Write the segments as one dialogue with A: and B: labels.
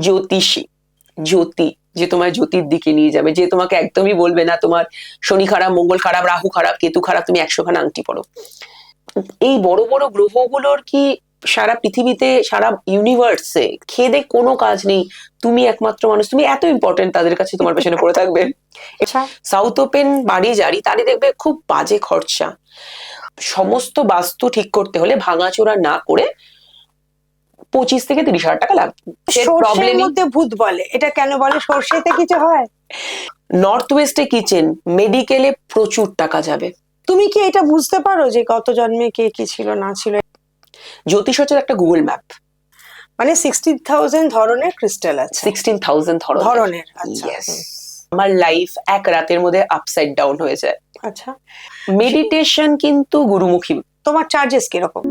A: জ্যোতিষী, জ্যোতি, যে তোমার জ্যোতির দিকে নিয়ে যাবে, যে তোমাকে একদমই বলবে না তোমার শনি খারাপ, মঙ্গল খারাপ, রাহু খারাপ, কেতু খারাপ, তুমি 100খানা আংটি পড়ো। এই বড় বড় গ্রহগুলোর কি সারা পৃথিবীতে, সারা ইউনিভার্সে খেদে কোনো কাজ নেই? তুমি একমাত্র মানুষ, তুমি এত ইম্পর্টেন্ট, তাদের কাছে তোমার পেছনে পড়ে থাকবে। সাউথ ওপেন বাড়ি যারি তারই দেখবে খুব বাজে খরচা। সমস্ত বাস্তু ঠিক করতে হলে ভাঙাচোরা না করে 25 থেকে 30 হাজার টাকা লাগবে।
B: সর্ষের মধ্যে ভূত বলে, এটা কেন বলে? সর্ষেতে কিছু হয়?
A: নর্থ ওয়েস্টে কিচেন, মেডিকেলে প্রচুর টাকা যাবে।
B: তুমি কি এটা বুঝতে পারো যে গত জন্মে কে কি ছিল না ছিল?
A: জ্যোতিষ হচ্ছে একটা গুগল ম্যাপ।
B: মানে 16,000 ধরনের ক্রিস্টাল আছে?
A: 16,000
B: ধরনের। আচ্ছা।
A: আমার লাইফ এক রাতের মধ্যে আপসাইড ডাউন হয়ে যায়।
B: আচ্ছা।
A: মেডিটেশন কিন্তু গুরুমুখী।
B: তোমার চার্জেস কিরকম?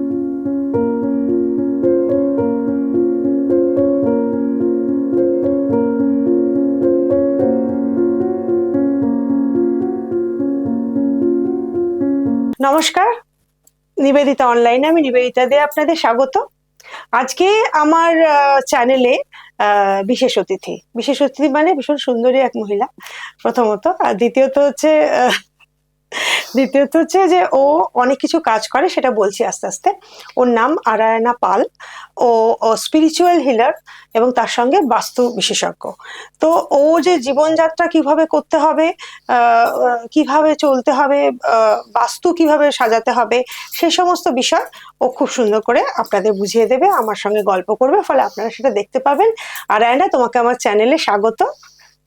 B: নমস্কার, নিবেদিতা অনলাইনে আমি নিবেদিতা দে আপনাদের স্বাগত। আজকে আমার চ্যানেলে বিশেষ অতিথি মানে ভীষণ সুন্দরী এক মহিলা প্রথমত, আর দ্বিতীয়ত হচ্ছে যে ও অনেক কিছু কাজ করে, সেটা বলছি আস্তে আস্তে। ওর নাম আরায়না পাল। ও স্পিরিচুয়াল হিলার এবং তার সঙ্গে বাস্তু বিশেষজ্ঞ। তো ও যে জীবনযাত্রা কিভাবে করতে হবে, কিভাবে চলতে হবে, বাস্তু কিভাবে সাজাতে হবে, সে সমস্ত বিষয় ও খুব সুন্দর করে আপনাদের বুঝিয়ে দেবে, আমার সঙ্গে গল্প করবে, ফলে আপনারা সেটা দেখতে পাবেন। আরায়না, তোমাকে আমার চ্যানেলে স্বাগত,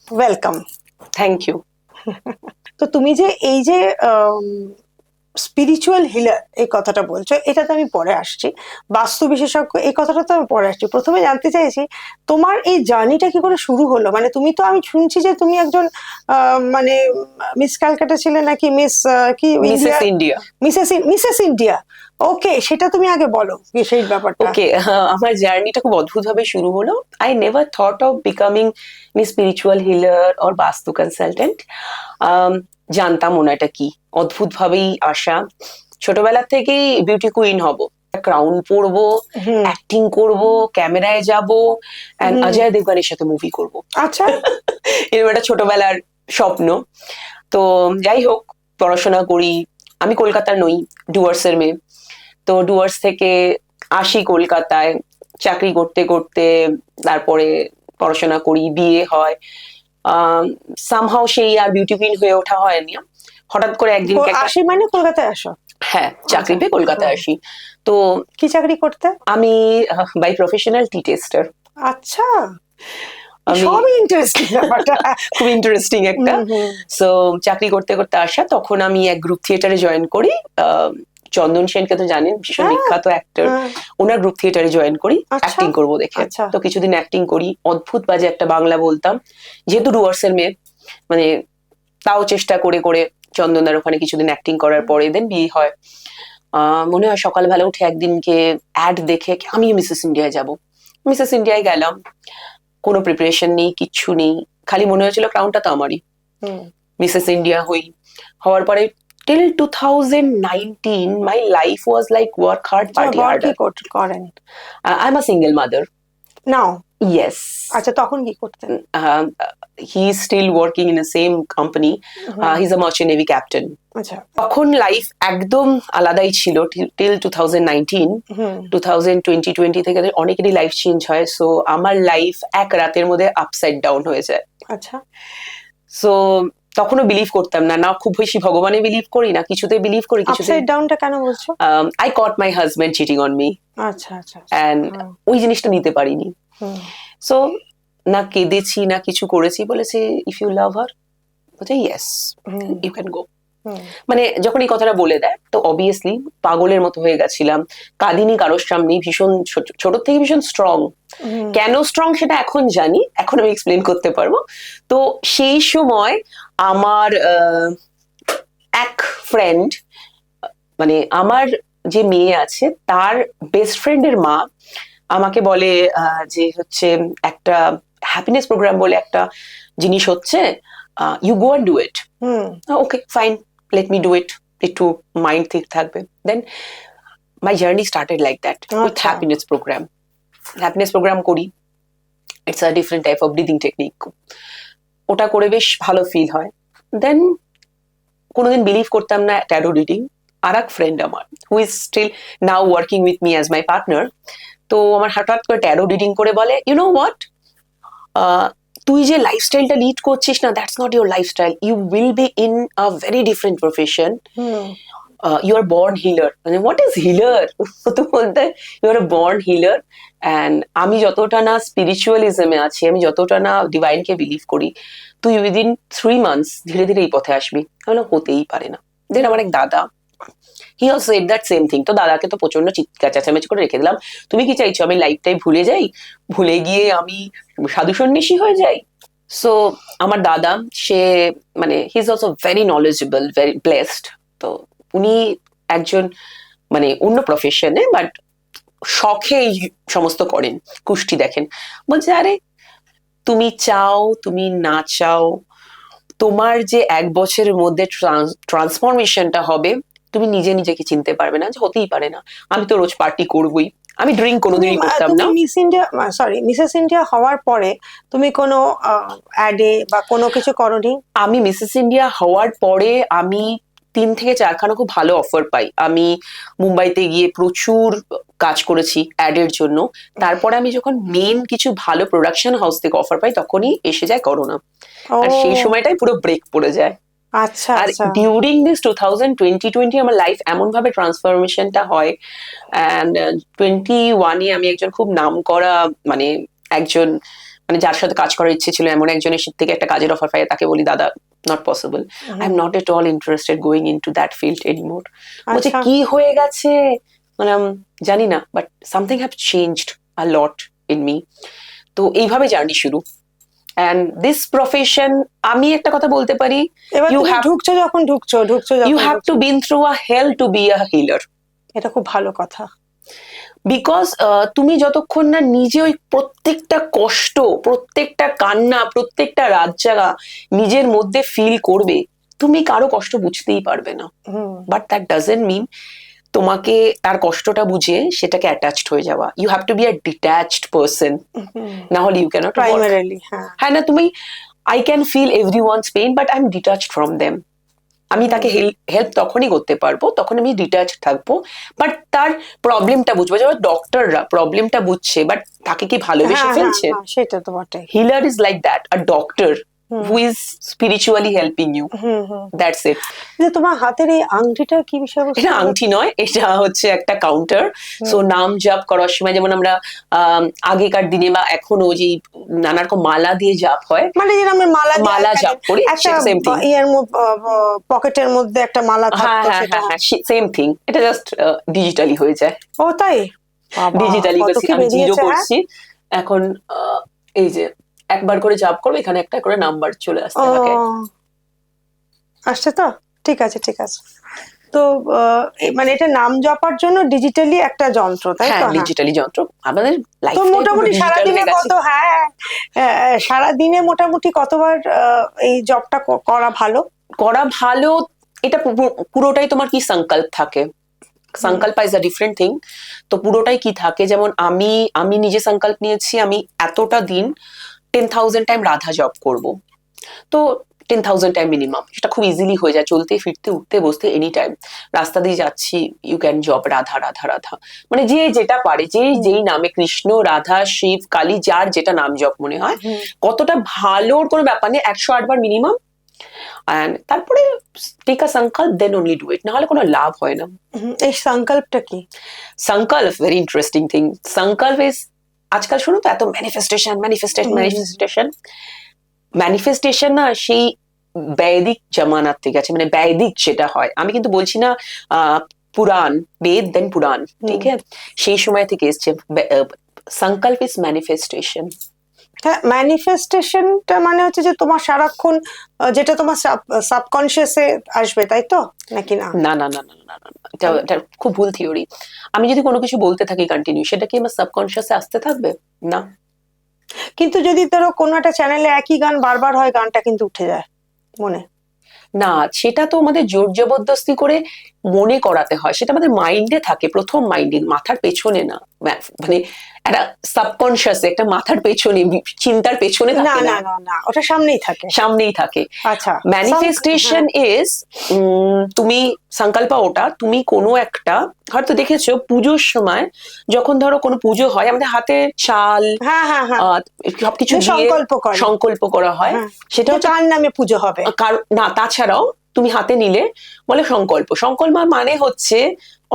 B: ওয়েলকাম।
A: Thank you.
B: তো তুমি যে এই যে স্পিরিচুয়াল হিলার এই কথাটা বলছো, এটাতে আমি পরে আসছি। বাস্তু বিশেষজ্ঞ এই কথাটা তো আমি পরে আসছি। প্রথমে জানতে চাইছি তোমার এই জার্নিটা কি করে শুরু হলো? মানে তুমি তো, আমি শুনছি যে তুমি একজন মানে মিস ক্যালকাটা ছিলে নাকি মিস কি
A: ইন্ডিয়া,
B: মিসেস ইন্ডিয়া। ওকে, সেটা তুমি আগে বলো সেই ব্যাপারটা।
A: ওকে, আমার জার্নিটা খুব অদ্ভুত ভাবে শুরু হলো। I never thought of becoming spiritual healer or vastu consultant. জানতাম না এটা কি, অদ্ভুত ভাবেই আসা। ছোটবেলা থেকেই বিউটি কুইন হব, ক্রাউন পরবো, অ্যাক্টিং করব, ক্যামেরায় যাব, অজয় দেবগানের সাথে মুভি করব।
B: আচ্ছা।
A: এরকম একটা ছোটবেলার স্বপ্ন। তো যাই হোক, পড়াশোনা করি। আমি কলকাতার নই, ডুয়ার্সের মেয়ে। তো ডুয়ার্স থেকে আসি কলকাতায় চাকরি করতে করতে, তারপরে পড়াশোনা করি, বিয়ে হয়। সামহাও সেই আর বিউটি কুইন হয়ে ওঠা হয়নি। হঠাৎ করে একদিন
B: আসি মানে কলকাতায় আসো?
A: হ্যাঁ, চাকরি পেয়ে কলকাতায় আসি। তো
B: কি চাকরি করতে?
A: আমি বাই প্রফেশনাল টি টেস্টার।
B: আচ্ছা, সবই ইন্টারেস্টিং ব্যাপারটা।
A: খুব ইন্টারেস্টিং একটা। সো চাকরি করতে করতে আসা, তখন আমি এক গ্রুপ থিয়েটারে জয়েন করি। চন্দন সেনকে তো জানেন, ভীষণ বিখ্যাত অ্যাক্টর। ওনার গ্রুপ থিয়েটারে জয়েন করি অ্যাক্টিং করবো দেখে। তো কিছুদিন অ্যাক্টিং করি, অদ্ভুত বাজে একটা বাংলা বলতাম, যেহেতু ডুয়ার্সের মেয়ে। মানে তাও চেষ্টা করে করে চন্দনদার ওখানে কিছুদিন অ্যাক্টিং করার পরে দেন বিয়ে হয়। মনে হয় সকালবেলা উঠে একদিনকে অ্যাড দেখে আমি মিসেস ইন্ডিয়ায় যাব। মিসেস ইন্ডিয়ায় গেলাম, কোনো প্রিপারেশন নেই, কিচ্ছু নেই, খালি মনে হয়েছিল ক্রাউনটা তো আমারই। মিসেস ইন্ডিয়া হওয়ার পরে till 2019 my life was like work hard party harder. I'm a single mother
B: now.
A: Yes.
B: আচ্ছা, তখন কি করতেন?
A: He is still working in the same company. He's a merchant navy captain.
B: আচ্ছা,
A: তখন লাইফ একদম আলাদাই ছিল till 2019. 2020 থেকে অনেকেরই লাইফ চেঞ্জ হয়। সো আমার লাইফ এক রাতের মধ্যে আপসাইড ডাউন হয়ে যায়।
B: আচ্ছা।
A: সো তখনও বিলিভ করতাম না, না খুব বেশি ভগবানে বিলিভ করি, না কিছুতে বিলিভ করি।
B: আপসাইড ডাউনটা কেন বলছো?
A: I caught my husband cheating on me.
B: আচ্ছা আচ্ছা।
A: And ওই জিনিসটা নিতে পারিনি। সো না কেঁদেছি না কিছু করেছি, বলেছে ইফ ইউ লাভ হার, বলছে ইয়েস ইউ ক্যান গো। মানে যখন এই কথাটা বলে দেয়, তো অবভিয়াসলি পাগলের মতো হয়ে গেছিলাম। কাঁদিনি কারোর সামনে, ভীষণ ছোট থেকে ভীষণ স্ট্রং। কেন স্ট্রং সেটা এখন জানি, এখন আমি এক্সপ্লেন করতে পারবো। তো সেই সময় আমার এক ফ্রেন্ড, মানে আমার যে মেয়ে আছে তার বেস্ট ফ্রেন্ডের মা আমাকে বলে যে হচ্ছে একটা হ্যাপিনেস প্রোগ্রাম বলে একটা জিনিস হচ্ছে, you go and do it. Okay fine, let me do it, একটু মাইন্ড ঠিক থাকবে। Then my journey started like that with happiness program. Happiness program করি, it's a different type of breathing technique. ওটা করে বেশ ভালো ফিল হয়। দেন কোনোদিন বিলিভ করতাম না ট্যারো রিডিং। আর এক ফ্রেন্ড আমার who is still now working with me as my partner, তো আমার হঠাৎ করে ট্যারো রিডিং করে বলে, ইউ নো হোয়াট, তুই যে লাইফস্টাইলটা লিড করছিস না, that's not your lifestyle, you will be in a very different profession, you are born healer. মানে হোয়াট ইজ হিলার? তো বলতে you are born healer. And আমি যতটা না স্পিরিচুয়ালিজমে আছি, আমি যতটা না ডিভাইনকে বিলিভ করি, তুই উইদিন 3 months ধীরে ধীরে এই পথে আসবি। তাহলে হতেই পারে না। দেন আমার এক দাদা, he also said that same thing. তো দাদাকে তো প্রচন্ড চিৎকার চেঁচামেচি করে রেখে দিলাম, তুমি কি চাইছো আমি লাইফটাই ভুলে যাই, ভুলে গিয়ে আমি সাধু সন্ন্যাসী হয়ে যাই? সো আমার দাদা, সে মানে he is also very knowledgeable, very blessed. তো উনি একজন মানে অন্য প্রফেশনে, বাট শখে এই সমস্ত করেন, কুষ্টি দেখেন। বলছে, আরে তুমি চাও তুমি না চাও, তোমার যে 1 বছরের মধ্যে ট্রান্সফরমেশনটা হবে, তুমি নিজে নিজেকে চিনতে পারবে না, যে হতেই পারে না, আমি তো রোজ পার্টি করবই, আমি ড্রিঙ্ক কোনোদিনই করতাম না।
B: Miss India, sorry, Mrs India হওয়ার পরে তুমি কোনো অ্যাডে বা কোনো কিছু করনি?
A: আমি মিসেস ইন্ডিয়া হওয়ার পরে আমি 3 থেকে 4খানা খুব ভালো অফার পাই। আমি মুম্বাইতে গিয়ে প্রচুর কাজ করেছি অ্যাডের জন্য। তারপরে আমি যখন মেন কিছু ভালো প্রোডাকশন হাউস থেকে অফার পাই, তখনই এসে যায় করোনা। আর সেই সময়টাই পুরো ব্রেক পড়ে যায়।
B: আচ্ছা
A: আর
B: আচ্ছা।
A: ডিউরিং দিস 2020 আমার লাইফ এমন ভাবে ট্রান্সফরমেশনটা হয়। অ্যান্ড 21 আমি একজন খুব নাম করা মানে একজন মানে যার সাথে কাজ করার ইচ্ছে ছিল, এমন একজনের থেকে একটা কাজের অফার পাই, তাকে বলি, দাদা not possible, I am not at all interested going into that field anymore. বলছে কি হয়ে গেছে? মানে জানি না, but something have changed a lot in me. তো এইভাবে জার্নি শুরু। And this profession, আমি একটা কথা বলতে পারি,
B: এবার
A: you
B: তুমি
A: have
B: ঢুকছো যখন
A: you have to been through a hell to be a healer.
B: এটা খুব ভালো কথা।
A: বিকজ তুমি যতক্ষণ না নিজে ওই প্রত্যেকটা কষ্ট, প্রত্যেকটা কান্না, প্রত্যেকটা রাত জাগা নিজের মধ্যে ফিল করবে, তুমি কারো কষ্ট বুঝতেই পারবে না। বাট দ্যাট ডাজন্ট মিন তোমাকে তার কষ্টটা বুঝে সেটাকে অ্যাটাচড হয়ে যাওয়া। You have to be a detached person, না হলে ইউ ক্যানট
B: প্রাইমারিলি।
A: হ্যাঁ না, তুমি I can feel everyone's pain, but I am detached from them. আমি তাকে হেল্প তখনই করতে পারবো, তখন আমি ডিট্যাচ থাকবো, বাট তার প্রবলেমটা বুঝবো। যেমন ডক্টররা প্রবলেমটা বুঝছে, বাট তাকে কি ভালোবেসে ফেলছে?
B: সেটা তো বটে।
A: Healer is like that, a doctor who is spiritually helping you, that's it.
B: তোমার হাতের এই আংটিটা কি বিষয়?
A: এটা আংটি নয়, এটা হচ্ছে একটা কাউন্টার। সো নাম জাপ করার সময় যেমন আমরা আগেকার দিনে বা এখনো যে নানা রকম মালা দিয়ে জাপ হয়,
B: মানে যেরকম
A: মালা জাপ করি, সেম থিং।
B: এর পকেটের মধ্যে একটা মালা থাকতো, সেটা
A: সেম থিং। এটা জাস্ট ডিজিটালি হয়ে যায়।
B: ও তাই?
A: ডিজিটালি করছি, আমি জিরো করছি এখন। এই যে একবার করে জাপ করবো, এখানে একটা করে নাম্বার চলে আসতে থাকে।
B: আসছে তো? ঠিক আছে ঠিক আছে। তো মানে এটা নাম জপার জন্য ডিজিটালি একটা যন্ত্র, তাই তো?
A: ডিজিটালি যন্ত্র আমাদের লাইফ।
B: তো মোটামুটি সারাদিনে কত, সারাদিনে মোটামুটি কতবার এই জবটা করা ভালো?
A: এটা পুরোটাই তোমার কি সংকল্প থাকে। সংকল্প ইজ আ ডিফারেন্ট থিং। তো পুরোটাই কি থাকে, যেমন আমি নিজে সংকল্প নিয়েছি, আমি এতটা দিন 10,000 টাইম রাধা জপ করব। তো 10,000 টাইম মিনিমাম, সেটা খুব ইজিলি হয়ে যায়, চলতে ফিরতে উঠতে বসতে এনি টাইম। রাস্তা দিয়ে যাচ্ছি, ইউ ক্যান জপ রাধা রাধা রাধা, মানে যে যেটা পারে, যেই নামে, কৃষ্ণ, রাধা, শিব, কালী, যার যেটা নাম জপ মনে হয়। কতটা ভালোর কোনো ব্যাপার নেই, 108 বার মিনিমাম। And তারপরে টেক আ সংকল্প, দেন অনলি ডু ইট, না হলে কোনো লাভ হয় না।
B: এই সংকল্পটা কি?
A: সংকল্প ভেরি ইন্টারেস্টিং থিং। সংকল্প ইজ, আজকাল শুনো তো এত ম্যানিফেস্টেশন ম্যানিফেস্টেশন না, সেই বৈদিক জামানার থেকে আছে, মানে বৈদিক যেটা হয়। আমি কিন্তু বলছি না পুরাণ, বেদ দেন পুরাণ, ঠিক আছে, সেই সময় থেকে এসছে। সংকল্প ইজ ম্যানিফেস্টেশন।
B: হ্যাঁ, ম্যানিফেস্টেশনটা মানে হচ্ছে যে তোমার সারাক্ষণ যেটা তোমার সাবকনসিয়াসে আসবে, তাই তো? নাকি না?
A: না না না না না না, এটা খুব ভুল থিওরি। আমি যদি কোনো কিছু বলতে থাকি কন্টিনিউ, সেটা কি আমার সাবকনসিয়াসে আসতে থাকবে? না।
B: কিন্তু যদি ধরো কোনো একটা চ্যানেলে একই গান বারবার হয়, গানটা কিন্তু উঠে যায় মনে।
A: না, সেটা তো আমাদের জোর জবরদস্তি করে মনে করাতে হয়, সেটা আমাদের মাইন্ডে থাকে, প্রথম মাইন্ডে, মাথার পেছনে না। মানে একটা সাবকনসিয়াস, একটা মাথার পেছনে, চিন্তার পেছনে
B: না
A: থাকে
B: না
A: না,
B: না না, ওটা সামনেই থাকে।
A: সামনেই থাকে।
B: আচ্ছা,
A: ম্যানিফেস্টেশন ইজ, তুমি সংকল্প, ওটা তুমি কোনো একটা, হয়তো দেখেছো পুজোর সময় যখন ধরো কোনো পুজো হয় আমাদের হাতে চাল
B: হ্যাঁ হ্যাঁ হ্যাঁ,
A: সবকিছু দিয়ে
B: সংকল্প করে,
A: সংকল্প করা হয়,
B: হ্যাঁ,
A: সেটা
B: যে
A: হচ্ছে
B: কার নামে পুজো হবে।
A: না, তাছাড়াও তুমি হাতে নিলে বলে সংকল্প। সংকল্প মানে হচ্ছে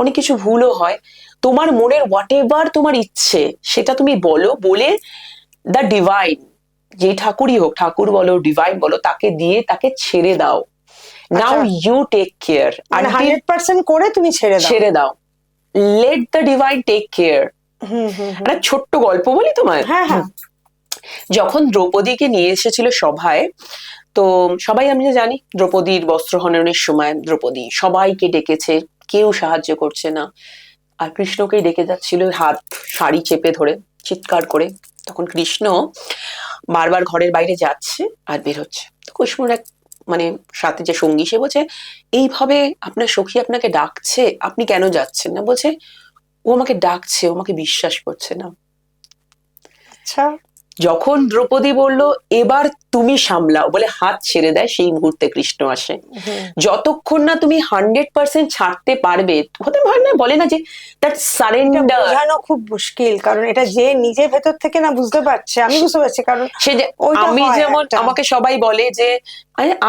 A: অনেক কিছু ভুলও হয়, তোমার মনের হোয়াট এভার তোমার ইচ্ছে সেটা তুমি বলো, বলে দ্য ডিভাইন, যে ঠাকুরই হোক, ঠাকুর বলো ডিভাইন বলো, তাকে দিয়ে তাকে ছেড়ে দাও। নাও ইউ টেক কেয়ার,
B: মানে 100% করে তুমি ছেড়ে দাও।
A: ছেড়ে দাও, let the divine take care. একটা ছোট্ট গল্প বলি তোমায়।
B: হ্যাঁ হ্যাঁ,
A: যখন দ্রৌপদীকে নিয়ে এসেছিল সভায়, তো সবাই আমি জানি দ্রৌপদীর বস্ত্রহননের সময় দ্রৌপদী সবাইকে ডেকেছে, কেউ সাহায্য করছে না, আর কৃষ্ণকেই ডেকে যাচ্ছিল হাত শাড়ি চেপে ধরে চিৎকার করে। তখন কৃষ্ণ বারবার ঘরের বাইরে যাচ্ছে আর বের হচ্ছে, তো কৃষ্ণর এক মানে সাথে যে সঙ্গী, সে বলছে এইভাবে আপনার সখী আপনাকে ডাকছে, আপনি কেন যাচ্ছেন না? বলছে ও আমাকে ডাকছে, ও আমাকে বিশ্বাস করছে না।
B: আচ্ছা,
A: যখন দ্রৌপদী বলল এবার তুমি সামলাও বলে হাত ছেড়ে দেয়, সেই মুহূর্তে কৃষ্ণ আসে। যতক্ষণ না তুমি 100% ছাড়তে পারবে, হতে পারে না, বলে না যে দ্যাট সারেন্ডার,
B: বোঝানো খুব মুশকিল, কারণ এটা যে নিজের ভেতর থেকে না বুঝতে পারছে, আমি বুঝতে পারছি, কারণ
A: সে যে
B: ওইটা
A: আমি
B: হয়
A: যেমন
B: একটা।
A: আমাকে সবাই বলে যে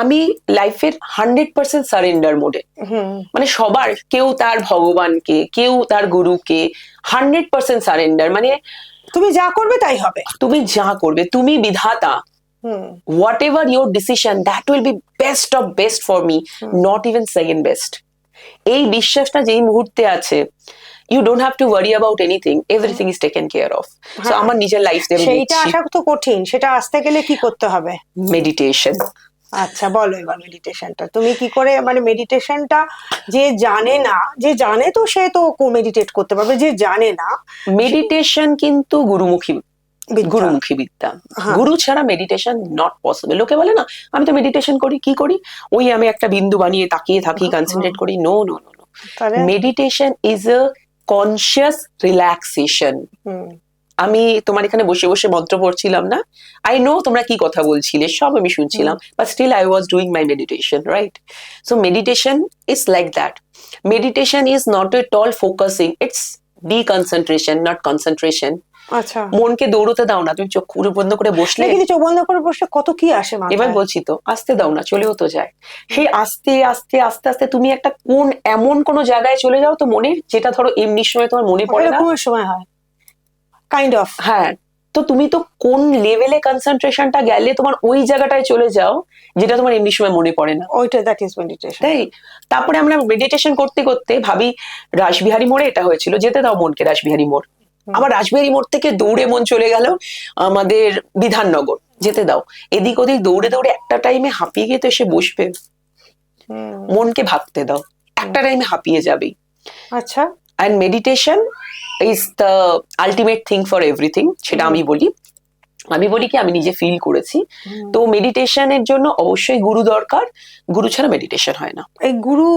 A: আমি লাইফের 100% সারেন্ডার মোডে, মানে সবার, কেউ তার ভগবানকে, কেউ তার গুরুকে 100% সারেন্ডার, মানে
B: তুমি যা করবে তাই হবে,
A: তুমি যা করবে, তুমি বিধাতা, whatever your decision, that will be best of best for me, not even second best. এই বিশ্বাসটা যেই মুহূর্তে আছে, you don't have to worry about anything, everything is taken care of. So আমার নিজের লাইফ থেকে
B: সেইটা আসা তো কঠিন, সেটা আসতে গেলে কি করতে হবে?
A: মেডিটেশন।
B: আচ্ছা, বলো এবার মেডিটেশনটা তুমি কি করে, মানে মেডিটেশনটা যে জানে না, যে জানে তো সে তো মেডিটেট করতে পারবে, যে জানে না,
A: মেডিটেশন কিন্তু গুরুমুখী বিদ্যা, গুরু ছাড়া মেডিটেশন নট পসিবল। লোকে বলে না আমি তো মেডিটেশন করি, কি করি, ওই আমি একটা বিন্দু বানিয়ে তাকিয়ে থাকি, কনসেন্ট্রেট করি। No no no no, meditation is a conscious relaxation. আমি তোমার এখানে বসে বসে মন্ত্র পড়ছিলাম না, আই নো তোমরা কি কথা বলছিলে, সব আমি শুনছিলাম, but still I was doing my meditation, right? So meditation is like that. Meditation is not at all focusing, it's deconcentration, not concentration.
B: আচ্ছা,
A: মনকে দৌড়তে দাও না, তুমি চোখ বন্ধ করে বসলে,
B: কিন্তু চোখ বন্ধ করে বসলে কত কি আসে মাথায়।
A: এবার বলছি তো, আসতে দাও না, চলেও তো যায়। সেই আস্তে আস্তে আস্তে আস্তে তুমি একটা কোন এমন কোন জায়গায় চলে যাও তো মনের, যেটা ধরো এমনি সময় তোমার মনে পড়ে না,
B: এরকমের সময় হয় কাইন্ড অফ,
A: হ্যাঁ, তো তুমি তো কোন লেভেলে কনসেন্ট্রেশনটা গেলে তোমার ওই জায়গাটায় চলে যাও যেটা তোমার এমনি সময় মনে পড়ে না,
B: ওইটা দ্যাট ইজ মেডিটেশন।
A: তাই তারপরে আমরা মেডিটেশন করতে করতে ভাবি রাসবিহারী মোড়ে এটা হয়েছিল, যেতে দাও মনকে রাসবিহারী মোড়, আবার রাসবিহারী মোড় থেকে দৌড়ে মন চলে গেল আমাদের বিধাননগর, যেতে দাও। এদিক ওদিক দৌড়ে দৌড়ে একটা টাইমে হাঁপিয়ে গিয়ে তো এসে বসবে, মনকে ভাবতে দাও, একটা টাইমে হাঁপিয়ে যাবেই।
B: আচ্ছা,
A: and meditation is the ultimate thing for everything, সেটা আমি বলি কি আমি নিজে ফিল করেছি। তো মেডিটেশনের জন্য অবশ্যই গুরু দরকার, গুরু ছাড়া মেডিটেশন হয় না।
B: এই গুরু,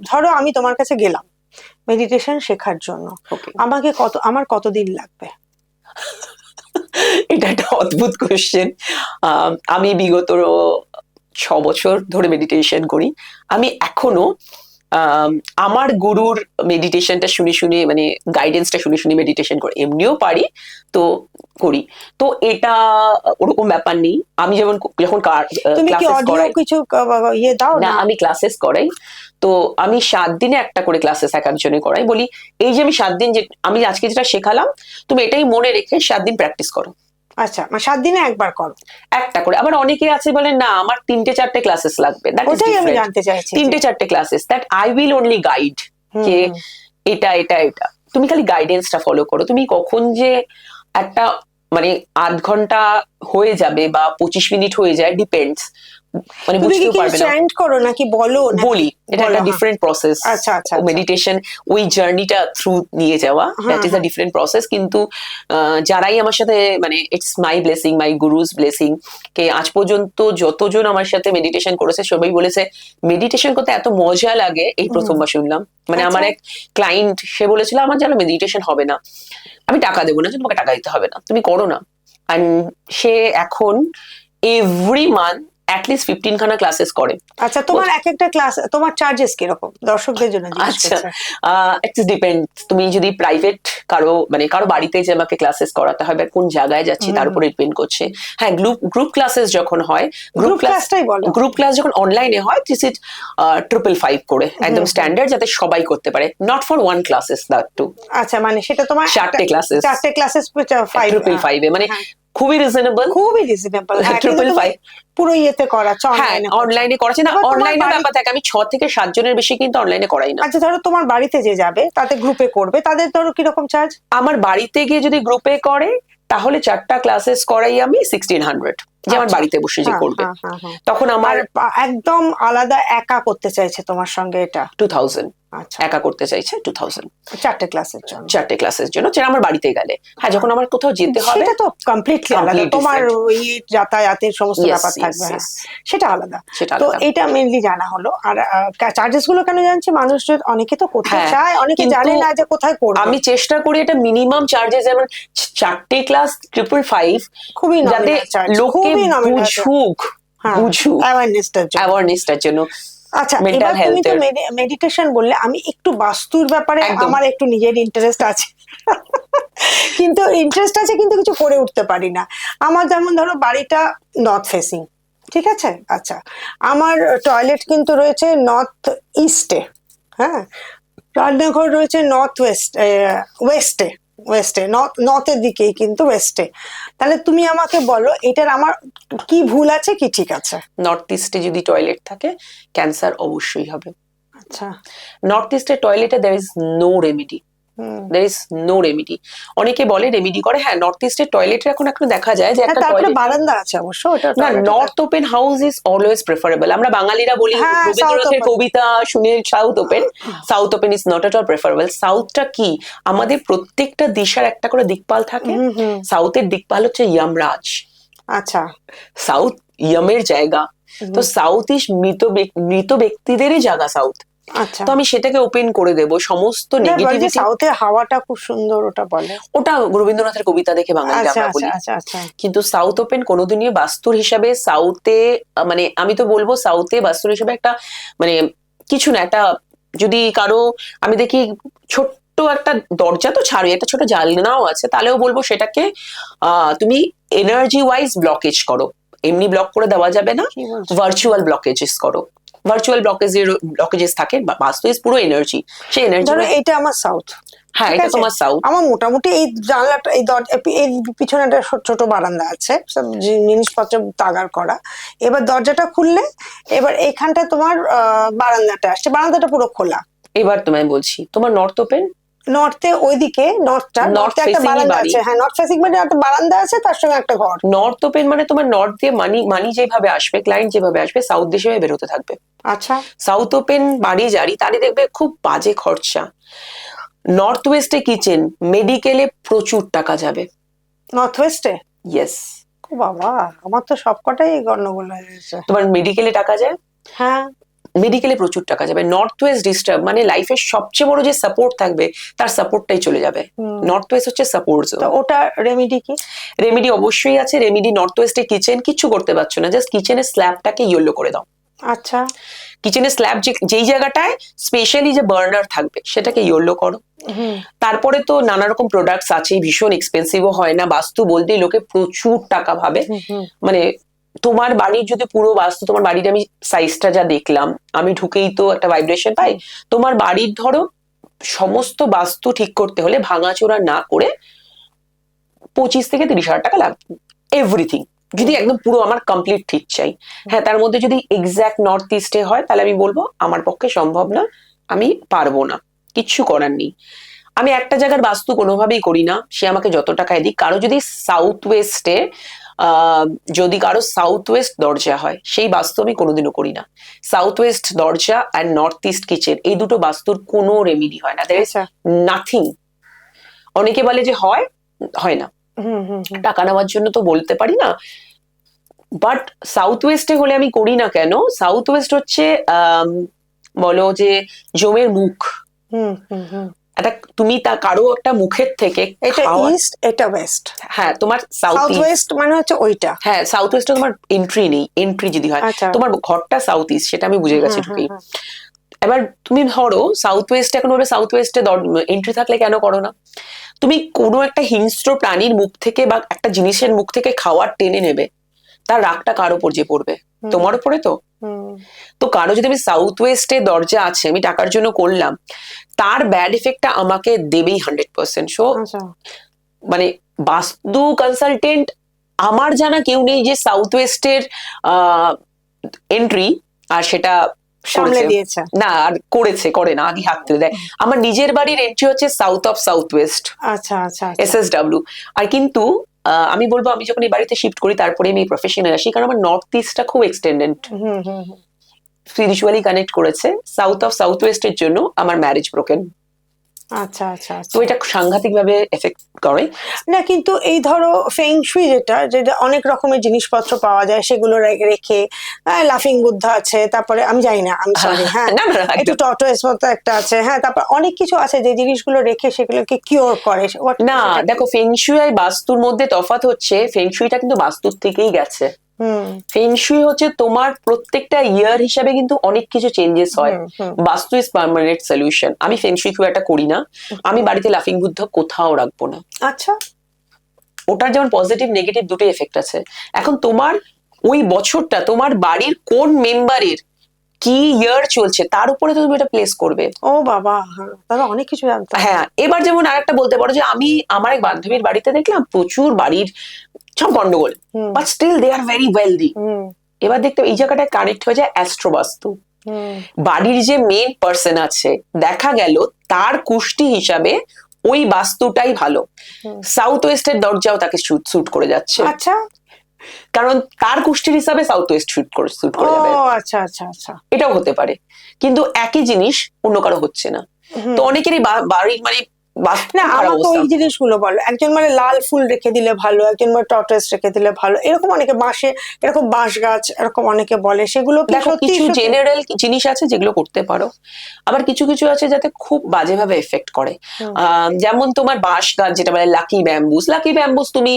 B: ধরো আমি তোমার কাছে গেলাম মেডিটেশন শেখার জন্য, আমার কতদিন লাগবে?
A: এটা একটা অদ্ভুত কোয়েশ্চেন। আমি বিগত 6 বছর ধরে মেডিটেশন করি, আমি এখনো আমার গুরুর মেডিটেশনটা শুনে শুনে, মানে গাইডেন্সটা শুনে শুনে মেডিটেশন করি, এমনিও পারি তো করি। তো এটা ওরকম ব্যাপার নেই। আমি যেমন যখন ক্লাসেস করাই,
B: কিছু ইয়ে দাও
A: না, আমি ক্লাসেস করাই, তো আমি 7 দিনে একটা করে ক্লাসেস এক একজনে করাই, বলি এই যে আমি 7 দিন, যে আমি আজকে যেটা শেখালাম তুমি এটাই মনে রেখে 7 দিন প্র্যাকটিস করো।
B: আচ্ছা, 7 দিনে একবার করো একটা
A: করে। আবার অনেকে আছে বলে না আমার 3-4টে ক্লাসেস লাগবে,
B: ওটাই আমি জানতে চাইছি।
A: 3-4টে classes, that I will only guide, যে এটা এটা এটা, তুমি খালি গাইডেন্সটা ফলো করো। তুমি কখন যে একটা মানে আধ ঘন্টা হয়ে যাবে বা 25 মিনিট হয়ে যায়, ডিপেন্ডস, মানে
B: তুমি কি
A: বুঝতেও পারবে না।
B: চ্যান্ট করো নাকি বলো?
A: বলি, এটা একটা
B: বলো,
A: ডিফারেন্ট প্রসেস।
B: আচ্ছা আচ্ছা
A: মেডিটেশন ওই জার্নিটা থ্রু নিয়ে যাওয়া, that is a different process. কিন্তু যারাই আমার সাথে মানে it's my blessing, my guru's blessing, কে আজ পর্যন্ত যতজন আমার সাথে মেডিটেশন করেছে সবাই বলেছে মেডিটেশন করতে এত মজা লাগে, এই প্রথমবার শুনলাম। মানে আমার এক ক্লায়েন্ট, সে বলেছিল আমার যেন মেডিটেশন হবে না, আমি টাকা দেবো না, তোমাকে টাকা দিতে হবে না, তুমি করো না। আর সে এখন এভরি মান্থ অ্যাটলিস্ট 15 খানা ক্লাসেস করে।
B: আচ্ছা, তোমার এক একটা ক্লাস তোমার চার্জেস কিরকম দর্শকদের জন্য জিজ্ঞেস
A: আচ্ছা,
B: করছি।
A: It's depend. তুমি যদি প্রাইভেট কারো বাড়িতে যে আমাকে ক্লাসেস করাতে হবে, কোন জায়গায় যাচ্ছি তার উপরে ডিপেন্ড করছে। হ্যাঁ, গ্রুপ ক্লাসেস যখন হয়,
B: গ্রুপ ক্লাসটাই বলো।
A: গ্রুপ ক্লাস যখন অনলাইনে হয়, দিস ইজ 555 করে, একদম স্ট্যান্ডার্ড, যাতে সবাই করতে পারে, not for one classes, that too.
B: আচ্ছা, মানে সেটা তোমার
A: 4টে ক্লাসেস 555, মানে খুবই রিজনেবল,
B: খুবই রিজনেবল।
A: 555
B: পুরো ইয়েতে করা আছে,
A: হ্যাঁ, অনলাইনে করাছে না। অনলাইনে ব্যাপার থাকে, আমি 6 থেকে 7 জনের বেশি কিন্তু অনলাইনে করাই না।
B: আচ্ছা, ধরো তোমার বাড়িতে যে যাবে তাতে গ্রুপে করবে, তাদের ধরো কিরকম চার্জ?
A: আমার বাড়িতে গিয়ে যদি গ্রুপে করে তাহলে 4টা ক্লাসেস করাই আমি 1600, যে আমার বাড়িতে বসে যে করবে। তখন আমার
B: একদম আলাদা একা করতে চাইছে তোমার সঙ্গে এটা
A: 2000,
B: আচ্ছা,
A: একা করতে চাইছে 2000,
B: 4টে ক্লাসের জন্য।
A: 4টে ক্লাসের জন্য, যেটা আমার বাড়িতে গেলে। হ্যাঁ, যখন আমার কোথাও যেতে হবে
B: সেটা তো কমপ্লিটলি আলাদা, তোমার ওই যাতায়াতের সমস্ত
A: Yes,
B: ব্যাপার
A: yes,
B: থাকবে,
A: yes.
B: সেটা আলাদা।
A: সেটা
B: তো
A: আলাদা।
B: এটা মেইনলি জানা হলো। আর চার্জেস গুলো কেন জানছি, মানুষ অনেকে তো করতে
A: হ্যাঁ,
B: চায়, অনেকে
A: কিন্তু
B: জানে না যে কোথায় করবে।
A: আমি চেষ্টা করি এটা মিনিমাম চার্জেস, যেমন 4টে ক্লাস 555,
B: খুবই
A: যাতে
B: nominal charge,
A: লোকে
B: খুবই nominal
A: বুঝুক,
B: অ্যাওয়ারনেসটার জন্য।
A: অ্যাওয়ারনেসটার জন্য।
B: আচ্ছা,
A: Mental
B: এবার তুমি তো
A: health
B: মেডিটেশন বললে, আমি একটু বাস্তুর ব্যাপারে
A: একদম।
B: আমার একটু নিজের ইন্টারেস্ট আছে কিন্তু ইন্টারেস্ট আছে, কিন্তু কিছু করে উঠতে পারি না। আমার যেমন ধরো বাড়িটা নর্থ ফেসিং, ঠিক আছে? আচ্ছা, আমার টয়লেট কিন্তু রয়েছে নর্থ ইস্টে, হ্যাঁ, রান্নাঘর রয়েছে নর্থ ওয়েস্টে, নর্থের দিকেই কিন্তু ওয়েস্টে। তাহলে তুমি আমাকে বলো, এটার আমার কি ভুল আছে কি ঠিক আছে?
A: নর্থ ইস্টে যদি টয়লেট থাকে, ক্যান্সার অবশ্যই হবে।
B: আচ্ছা,
A: নর্থ ইস্টের টয়লেটে there is no remedy, there is no remedy। অনেকে বলে রেমেডি করে, হ্যাঁ, নর্থ ইস্টের টয়লেটের এখন দেখা যায় যে একটা
B: তারপরে
A: টয়লেট,
B: বারান্দা আছে অবশ্য, ওটা
A: না, north open house is always preferable. আমরা বাঙালিরা বলি,
B: হ্যাঁ,
A: রবীন্দ্রনাথের
B: south open।
A: কবিতা শুনে south open is not at all preferable. সাউথটা কি, আমাদের প্রত্যেকটা দিশার একটা করে দিকপাল থাকে। সাউথের দিকপাল হচ্ছে যমরাজ।
B: আচ্ছা,
A: সাউথ ইয়মের জায়গা, তো সাউথ ইজ মৃত ব্যক্তিদেরই জায়গা সাউথ।
B: আচ্ছা,
A: তো আমি সেটাকে ওপেন করে দেব, সমস্ত নেগেটিভিটি।
B: সাউথের হাওয়াটা খুব সুন্দর, ওটা বলে।
A: ওটা রবীন্দ্রনাথের কবিতা দেখে বাঙালিরা
B: আচ্ছা
A: আমরা
B: আচ্ছা
A: বলি।
B: আচ্ছা আচ্ছা।
A: কিন্তু সাউথ ওপেন কোনোদিনই বাস্তুর হিসাবে সাউথে, মানে আমি তো বলবো সাউথে বাস্তুর হিসাবে একটা, মানে কিছু না, একটা যদি কারো আমি দেখি ছোট্ট একটা দরজা তো ছাড়ি, একটা ছোট জানলাও আছে, তাহলেও বলবো সেটাকে তুমি এনার্জি ওয়াইজ ব্লকেজ করো। এমনি ব্লক করে দেওয়া যাবে না, ভার্চুয়াল ব্লকেজেস করো। ভার্চুয়াল ব্লকেজেস থাকে, বাস্তু ইজ পুরো এনার্জি, সেই এনার্জি।
B: ধরো এটা আমার সাউথ,
A: হ্যাঁ, এটা তোমার সাউথ।
B: আমার মোটামুটি এই জানলাটা, এই এর পিছনে একটা ছোট বারান্দা আছে, সব জিনিসপত্র তাগার করা। এবার দরজাটা খুললে, এবার এইখানটা তোমার বারান্দাটা আসছে, বারান্দাটা পুরো খোলা।
A: এবার তোমায় বলছি, তোমার নর্থ ওপেন,
B: নর্থে ওইদিকে নর্থে একটা বারান্দা আছে, হ্যাঁ, নর্থ ফেসিং, মানে একটা বারান্দা আছে, তার সঙ্গে একটা ঘর।
A: নর্থ ওপেন মানে তোমার নর্থ দিয়ে মানি যেভাবে আসবে, ক্লায়েন্ট যেভাবে আসবে, সাউথ দিয়ে সেভাবে বেরোতে থাকবে।
B: আচ্ছা,
A: সাউথ ওপেন বাড়ি জারি, তারই দেখবে খুব বাজে খরচা। নর্থ ওয়েস্টে কিচেন, মেডিকেলে প্রচুর টাকা যাবে।
B: নর্থ ওয়েস্টে?
A: ইয়েস।
B: ও বাবা, আমার তো সবকটাই গন্ডগোল হয়ে গেছে।
A: তোমার মেডিকেলে টাকা যায়,
B: হ্যাঁ,
A: মেডিকেলে প্রচুর টাকা যাবে। নর্থ ওয়েস্ট ডিস্টার্ব, মানে লাইফের সবচেয়ে বড় যে সাপোর্ট থাকবে, তার সাপোর্টটাই চলে যাবে। নর্থ ওয়েস্ট হচ্ছে সাপোর্ট জোন।
B: ওটা রেমেডি কি?
A: রেমেডি অবশ্যই আছে। রেমেডি, নর্থ ওয়েস্টে কিচেন কিচ্ছু করতে পারছো না, জাস্ট কিচেনের স্ল্যাবটাকে ইয়েলো করে দাও।
B: আচ্ছা,
A: কিচেনের স্ল্যাব যেই জায়গাটায় স্পেশালি যে বার্নার থাকবে সেটাকে ইয়েলো করো। তারপরে তো নানা রকম প্রোডাক্টস আছে, ভীষণ এক্সপেন্সিভও হয় না। বাস্তু বলতেই লোকে প্রচুর টাকা ভাবে। মানে তোমার বাড়ির যদি পুরো বাস্তু, তোমার বাড়ির আমি সাইজটা যা দেখলাম, আমি ঢুকেই তো একটা ভাইব্রেশন পাই। তোমার বাড়ির ধরো সমস্ত বাস্তু ঠিক করতে হলে ভাঙাচোরা না করে 25 থেকে 30,000 টাকা লাগবে, এভরিথিং। যদি একদম পুরো আমার কমপ্লিট ঠিক চাই, হ্যাঁ, তার মধ্যে যদি এক্স্যাক্ট নর্থ ইস্টে হয়, তাহলে আমি বলবো আমার পক্ষে সম্ভব না, আমি পারবো না, কিচ্ছু করার নেই। আমি একটা জায়গার বাস্তু কোনোভাবেই করি না, সে আমাকে যত টাকায় দিক। কারো যদি সাউথ ওয়েস্টে যদি কারো সাউথ ওয়েস্ট দরজা হয়, সেই বাস্তু আমি কোনোদিনও করি না। সাউথ ওয়েস্ট দরজা অ্যান্ড নর্থ ইস্ট কিচেন, এই দুটো বাস্তুর কোনো রেমিডি হয় না, দের ইজ নাথিং। অনেকে বলে যে হয়, হয় না, টাকা নেওয়ার জন্য তো বলতে পারি না। বাট সাউথ ওয়েস্টে হলে আমি করি না কেন, সাউথ ওয়েস্ট হচ্ছে বলো যে জমের মুখ। একটা তুমি তা কারো একটা মুখের থেকে,
B: এটা ইস্ট এটা ওয়েস্ট,
A: হ্যাঁ তোমার
B: সাউথ ওয়েস্ট মানে হচ্ছে ওইটা,
A: হ্যাঁ সাউথ ওয়েস্টে তোমার এন্ট্রি নেই, এন্ট্রি যদি হয় তোমার ঘরটা সাউথ ইস্ট, সেটা আমি বুঝে গেছি ঢুকেই। এবার তুমি ধরো সাউথ ওয়েস্টে এখন বলবে সাউথ ওয়েস্টে এন্ট্রি থাকলে কেন করো না? তুমি কোনো একটা হিংস্র প্রাণীর মুখ থেকে বা একটা জিনিসের মুখ থেকে খাওয়ার টেনে নেবে, তার রাগটা কার ওপর যে পড়বে? তোমার উপরে তো। তো কারো যদি আমি সাউথ ওয়েস্টে দরজা আছে, আমি টাকার জন্য করলাম, তার ব্যাড এফেক্টটা আমাকে দেবেই 100%। সো মানে বাস্তু কনসালটেন্ট আমার জানা কেউ নেই যে সাউথ ওয়েস্টের এন্ট্রি আর সেটা না আর করেছে, করে না, আগে হাত তুলে দেয়। আমার নিজের বাড়ির এন্ট্রি হচ্ছে সাউথ অফ সাউথ ওয়েস্ট,
B: আচ্ছা আচ্ছা
A: SSW। আর কিন্তু আমি বলবো আমি যখন এই বাড়িতে শিফট করি তারপরে আমি প্রফেশনে আসি, কারণ আমার নর্থ ইস্টটা খুব এক্সটেন্ডেড, স্পিরিচুয়ালি কানেক্ট করেছে। সাউথ অফ সাউথ ওয়েস্টের জন্য আমার ম্যারেজ ব্রোকেন।
B: আচ্ছা আচ্ছা,
A: তো এটা সাংঘাতিক ভাবে এফেক্ট করে
B: না। কিন্তু এই ধরো ফেংশুই যেটা অনেক রকমের জিনিসপত্র পাওয়া যায়, সেগুলো রেখে, লাফিং বুদ্ধা আছে, তারপরে আমি জানি না, আমি সরি, হ্যাঁ একটু টর্টয়েস মতো একটা আছে, হ্যাঁ তারপর অনেক কিছু আছে যে জিনিসগুলো রেখে সেগুলোকে কিওর করে।
A: না দেখো, ফেংশুই আর বাস্তুর মধ্যে তফাৎ হচ্ছে, ফেংশুইটা কিন্তু বাস্তুর থেকেই গেছে। ফেংশুই হচ্ছে তোমার প্রত্যেকটা ইয়ার হিসাবে কিন্তু অনেক কিছু চেঞ্জেস হয়, বাস্তু ইজ পার্মানেন্ট সলিউশন। আমি ফেংশুই খুব একটা করি না, আমি বাড়িতে লাফিং বুদ্ধ কোথাও রাখবো না।
B: আচ্ছা,
A: ওটার যেমন পজিটিভ নেগেটিভ দুটো এফেক্ট আছে। এখন তোমার ওই বছরটা তোমার বাড়ির কোন মেম্বারের কি ইয়ার চলছে তার উপরে তুমি এটা প্লেস করবে।
B: ও বাবা, তাহলে অনেক কিছু জানতে।
A: হ্যাঁ, এবার যেমন আরেকটা বলতে পারো যে আমি আমার এক বান্ধবীর বাড়িতে দেখলাম প্রচুর বাড়ির সব গন্ডগোল, but still they are very wealthy. এবার দেখতে এই জায়গাটা কানেক্ট হয়ে যায় অ্যাস্ট্রো বাস্তু। বাড়ির যে মেন পার্সন আছে, দেখা গেল তার কুষ্টি হিসাবে ওই বাস্তুটাই ভালো, সাউথ ওয়েস্টের দরজাও তাকে স্যুট করে যাচ্ছে।
B: আচ্ছা,
A: কারণ তার কুষ্টির হিসাবে সাউথ ওয়েস্ট স্যুট করে যাবে।
B: আচ্ছা আচ্ছা আচ্ছা,
A: এটাও হতে পারে, কিন্তু একই জিনিস অন্য কারো হচ্ছে না। তো অনেকেরই বাড়ির মানে
B: না, আমাকে ওই জিনিসগুলো বলো। একজন মানে লাল ফুল রেখে দিলে ভালো, একজন মানে টর্টয়েস রেখে দিলে ভালো, এরকম অনেকে বাঁশে, এরকম বাঁশ গাছ এরকম অনেকে বলে। সেগুলো
A: দেখো কিছু জেনারেল জিনিস আছে যেগুলো করতে পারো, আবার কিছু কিছু আছে যাতে খুব বাজেভাবে এফেক্ট করে। যেমন তোমার বাঁশ গাছ যেটা বলে লাকি ব্যাম্বুস তুমি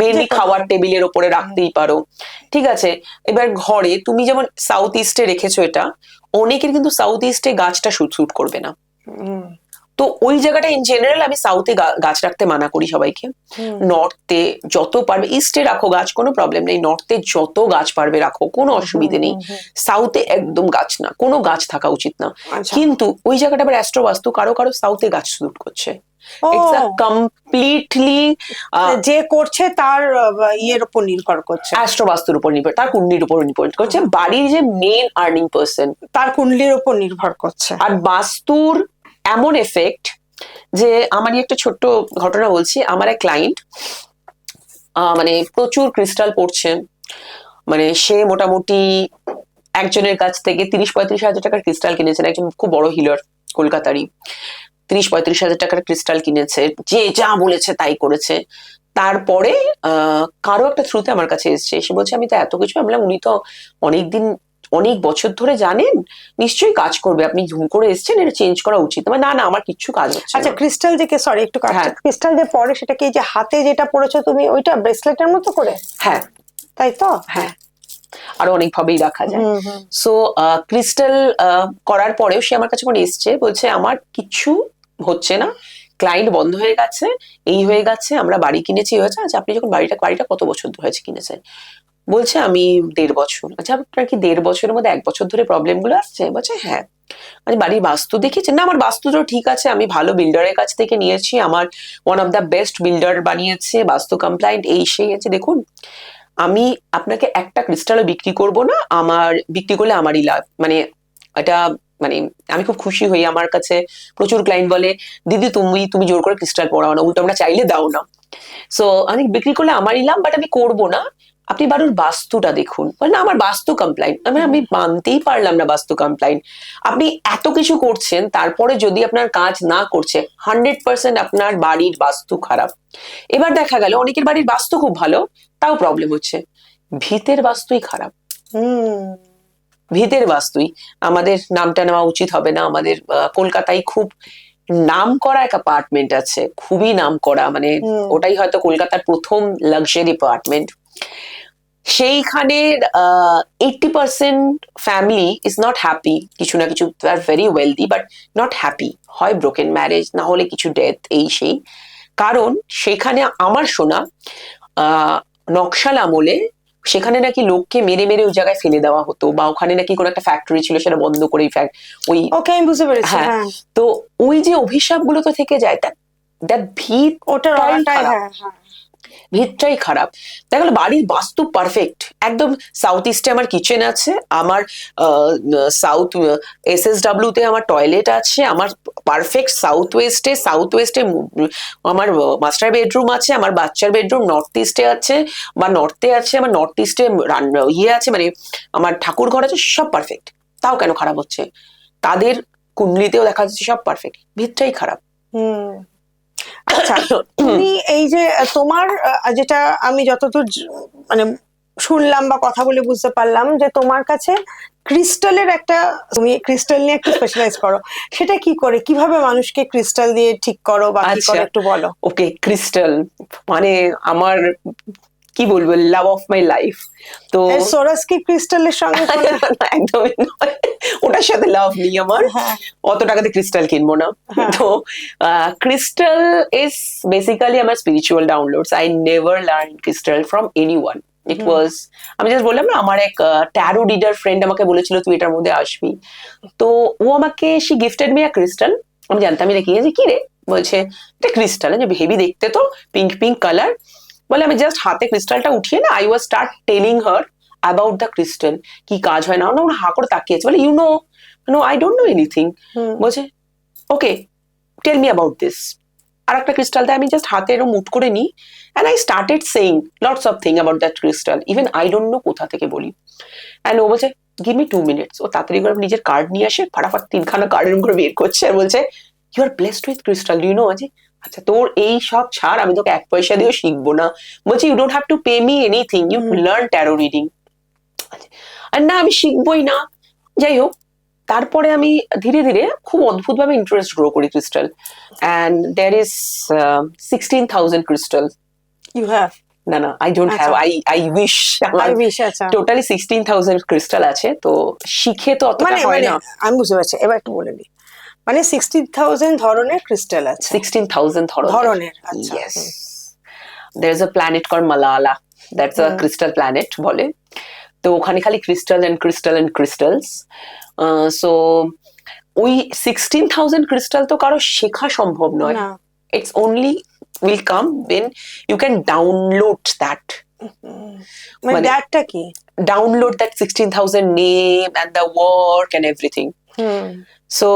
A: মেনলি খাওয়ার টেবিলের ওপরে রাখতেই পারো, ঠিক আছে। এবার ঘরে তুমি যেমন সাউথ ইস্টে রেখেছো, এটা অনেকের কিন্তু সাউথ ইস্টে গাছটা শুট করবে না। তো ওই জায়গাটা ইন জেনারেল আমি সাউথে গাছ রাখতে মানা করি সবাইকে। নর্থে যত পারবে, ইস্টে রাখো গাছ, কোনো প্রবলেম নেই, নর্থে যত গাছ পারবে রাখো, কোনো অসুবিধে নেই। সাউথে একদম গাছ না, কোনো গাছ থাকা উচিত না। কিন্তু ওই জায়গাটা আবার অ্যাস্ট্রো বাস্তু কারো কারো সাউথে গাছ শুট করছে, কমপ্লিটলি
B: যে করছে তার ইয়ের উপর নির্ভর করছে,
A: অ্যাস্ট্রো বাস্তুর উপর নির্ভর, তার কুণ্ডলির উপর নির্ভর করছে, বাড়ির যে মেন আর্নিং পার্সন
B: তার কুণ্ডলির উপর নির্ভর করছে।
A: আর বাস্তুর এমন এফেক্ট যে, আমারই একটা ছোট্ট ঘটনা বলছি। আমার এক ক্লায়েন্ট মানে প্রচুর ক্রিস্টাল পড়ছে, মানে সে মোটামুটি একজনের কাছ থেকে 30-35 হাজার টাকার ক্রিস্টাল কিনেছেন, একজন খুব বড় হিলার কলকাতারই, 30-35 হাজার টাকার ক্রিস্টাল কিনেছে, যে যা বলেছে তাই করেছে। তারপরে কারো একটা থ্রুতে আমার কাছে এসছে, এসে বলছে আমি তো এত কিছু, আমি বললাম উনি তো অনেক বছর ধরে জানেন, নিশ্চয়ই কাজ করবে, আপনি ঝুম করে এসছেন, এটা চেঞ্জ করা উচিত। না না, আমার কিচ্ছু কাজ হচ্ছে।
B: আচ্ছা, ক্রিস্টাল যে সরি একটু ক্রিস্টাল যে পরে, সেটা কি যে হাতে যেটা পড়েছো তুমি, ওইটা ব্রেসলেটের মতো করে?
A: হ্যাঁ,
B: তাই তো।
A: হ্যাঁ, আরো অনেক ভাবেই রাখা যায়। সো ক্রিস্টাল করার পরেও সে আমার কাছে যখন এসছে, বলছে আমার কিচ্ছু হচ্ছে না, ক্লায়েন্ট বন্ধ হয়ে গেছে, এই হয়ে গেছে, আমরা বাড়ি কিনেছি হয়েছে। আচ্ছা, আপনি যখন বাড়িটা কত বছর হয়েছে কিনেছেন? বলছে আমি 1.5 বছর। আচ্ছা, আপনার কি 1.5 বছরের মধ্যে 1 বছর ধরে প্রবলেম গুলো আসছে? বলছে হ্যাঁ। মানে বাড়ির বাস্তু দেখেছেন? না, আমার বাস্তু তো ঠিক আছে, আমি ভালো বিল্ডারের কাছ থেকে নিয়েছি, আমার one of the best builder বানিয়েছে, বাস্তু কমপ্লায়েন্ট, এই সেই আছে। দেখুন, আমি আপনাকে একটা ক্রিস্টালও বিক্রি করব না, আমার বিক্রি করলে আমারই লাভ। মানে এটা মানে আমি খুব খুশি হই, আমার কাছে প্রচুর ক্লায়েন্ট বলে দিদি তুমি জোর করে ক্রিস্টাল পড়াও না, উল্টো আমরা চাইলে দাও না। সো আমি বিক্রি করলে আমারই লাভ, বাট আমি করবো না। আপনি বাড়ির বাস্তুটা দেখুন। বলে না আমার বাস্তু কমপ্লাইন। আমি মানতেই পারলাম না বাস্তু কমপ্লাইন। আপনি এত কিছু করছেন, তারপরে যদি আপনার কাজ না করছে, 100% আপনার বাড়ির বাস্তু খারাপ। এবার দেখা গেল অনেকের বাড়ির বাস্তু খুব ভালো, তাও প্রবলেম হচ্ছে, ভিতের বাস্তুই খারাপ। ভিতের বাস্তুই। আমাদের নামটা নেওয়া উচিত হবে না, আমাদের কলকাতায় খুব নাম করা এক অ্যাপার্টমেন্ট আছে, খুবই নাম করা, মানে ওটাই হয়তো কলকাতার প্রথম লাক্সারি অ্যাপার্টমেন্ট। সেইখানের 80% ফ্যামিলি ইজ নট হ্যাপি, কিছু না কিছু, they are very wealthy but not happy, হয় ব্রোকেন ম্যারেজ, না হলে কিছু ডেথ, এই সেই। কারণ সেখানে আমার শোনা নকশাল আমলে সেখানে নাকি লোককে মেরে মেরে ওই জায়গায় ফেলে দেওয়া হতো, বা ওখানে নাকি কোনো একটা ফ্যাক্টরি ছিল, সেটা বন্ধ করে ওই,
B: ওকে আমি বুঝতে পেরেছি।
A: হ্যাঁ, তো ওই যে অভিশাপ গুলো তো থেকে যায়, দ্যাট ভিত,
B: ওটাই
A: ভিতটাই খারাপ। দেখা গেলো বাড়ির বাস্তু পারফেক্ট, একদম সাউথ ইস্টে আমার কিচেন আছে, আমার সাউথ SSW তে আমার টয়লেট আছে, আমার পারফেক্ট সাউথ ওয়েস্টে আমার মাস্টার বেডরুম আছে, আমার বাচ্চার বেডরুম নর্থ ইস্টে আছে, বা নর্থে আছে, আমার নর্থ ইস্টে আছে, মানে আমার ঠাকুর ঘর আছে, সব পারফেক্ট। তাও কেন খারাপ হচ্ছে? তাদের কুণ্ডলিতেও দেখা যাচ্ছে সব পারফেক্ট, ভিতটাই খারাপ।
B: আচ্ছা, তুমি এই যে তোমার যেটা আমি যতদূর মানে শুনলাম বা কথা বলে বুঝতে পারলাম, যে তোমার কাছে ক্রিস্টালের একটা, তুমি ক্রিস্টাল নিয়ে একটু স্পেশালাইজ করো, সেটা কি করে, কিভাবে মানুষকে ক্রিস্টাল দিয়ে ঠিক করো বা কি করে একটু বলো।
A: ওকে, ক্রিস্টাল মানে আমার কি বলবো, লাভ অফ মাই লাইফ। তো
B: সোরাসকি ক্রিস্টালের সঙ্গে
A: একদমই নয়, ওটার সাথে লাভ নেই আমার, অত টাকাতে ক্রিস্টাল কিনবো না। তো ক্রিস্টাল ইজ বেসিক্যালি আমার spiritual downloads. I never learn crystal from anyone. It was, আমি জাস্ট বললাম না, আমার এক ট্যারো রিডার ফ্রেন্ড আমাকে বলেছিল তুই এটার মধ্যে আসবি, তো ও আমাকে she gifted me a crystal. আমি জানতামই না, কি কি রে, বলছে এটা ক্রিস্টাল, হেভি দেখতে, তো পিঙ্ক পিঙ্ক কালার। বলে আমি জাস্ট হাতে ক্রিস্টালটা উঠিয়ে না, I was start telling her about the crystal, কি কাজ হয় না, ওরা হা করে তাকিয়েছে, বলে you know I don't know anything. বলছে okay tell me about this. আর একটা ক্রিস্টাল দেয়, আমি জাস্ট হাতে এরকম মুট করে নিই, and I started saying lots of thing about that crystal, even I don't no কোথা থেকে বলি। অ্যান্ড ও বলছে গিভ মি 2 minutes। ও তাড়াতাড়ি করে নিজের কার্ড নিয়ে আসে, ফাটাফাট 3খানা কার্ডের করে বের করছে, আর বলছে you are blessed with crystal, do you know. আছে আচ্ছা তোর এই সব ছাড়, আমি তোকে 1 পয়সা দিয়েও শিখবো না। বলছি you don't have to pay me anything, you learn tarot reading. আর না আমি শিখবই না। যাই হোক, তারপরে আমি ধীরে ধীরে খুব অদ্ভুত ভাবে ইন্টারেস্ট গ্রো করি crystal, and there is 16,000 crystal.
B: You have?
A: না না, I don't have, I wish. Totally 16,000 crystal আছে, তো শিখে তো অতটা হয় না।
B: আমি বুঝতে পারছি, এবার একটু বলে দিই, মানে 16,000 ধরনের ক্রিস্টাল আছে।
A: 16,000 ধরনের,
B: আচ্ছা।
A: Yes. there is a planet called Malala, that's a crystal planet বলে। তো ওখানে খালি crystal and crystal and crystals. So ওই 16,000 ক্রিস্টাল তো কারো শেখা সম্ভব নয়। It's only will come when you can download that.
B: মানে দ্যাটটা কি?
A: Download that 16,000 name and the work and everything. So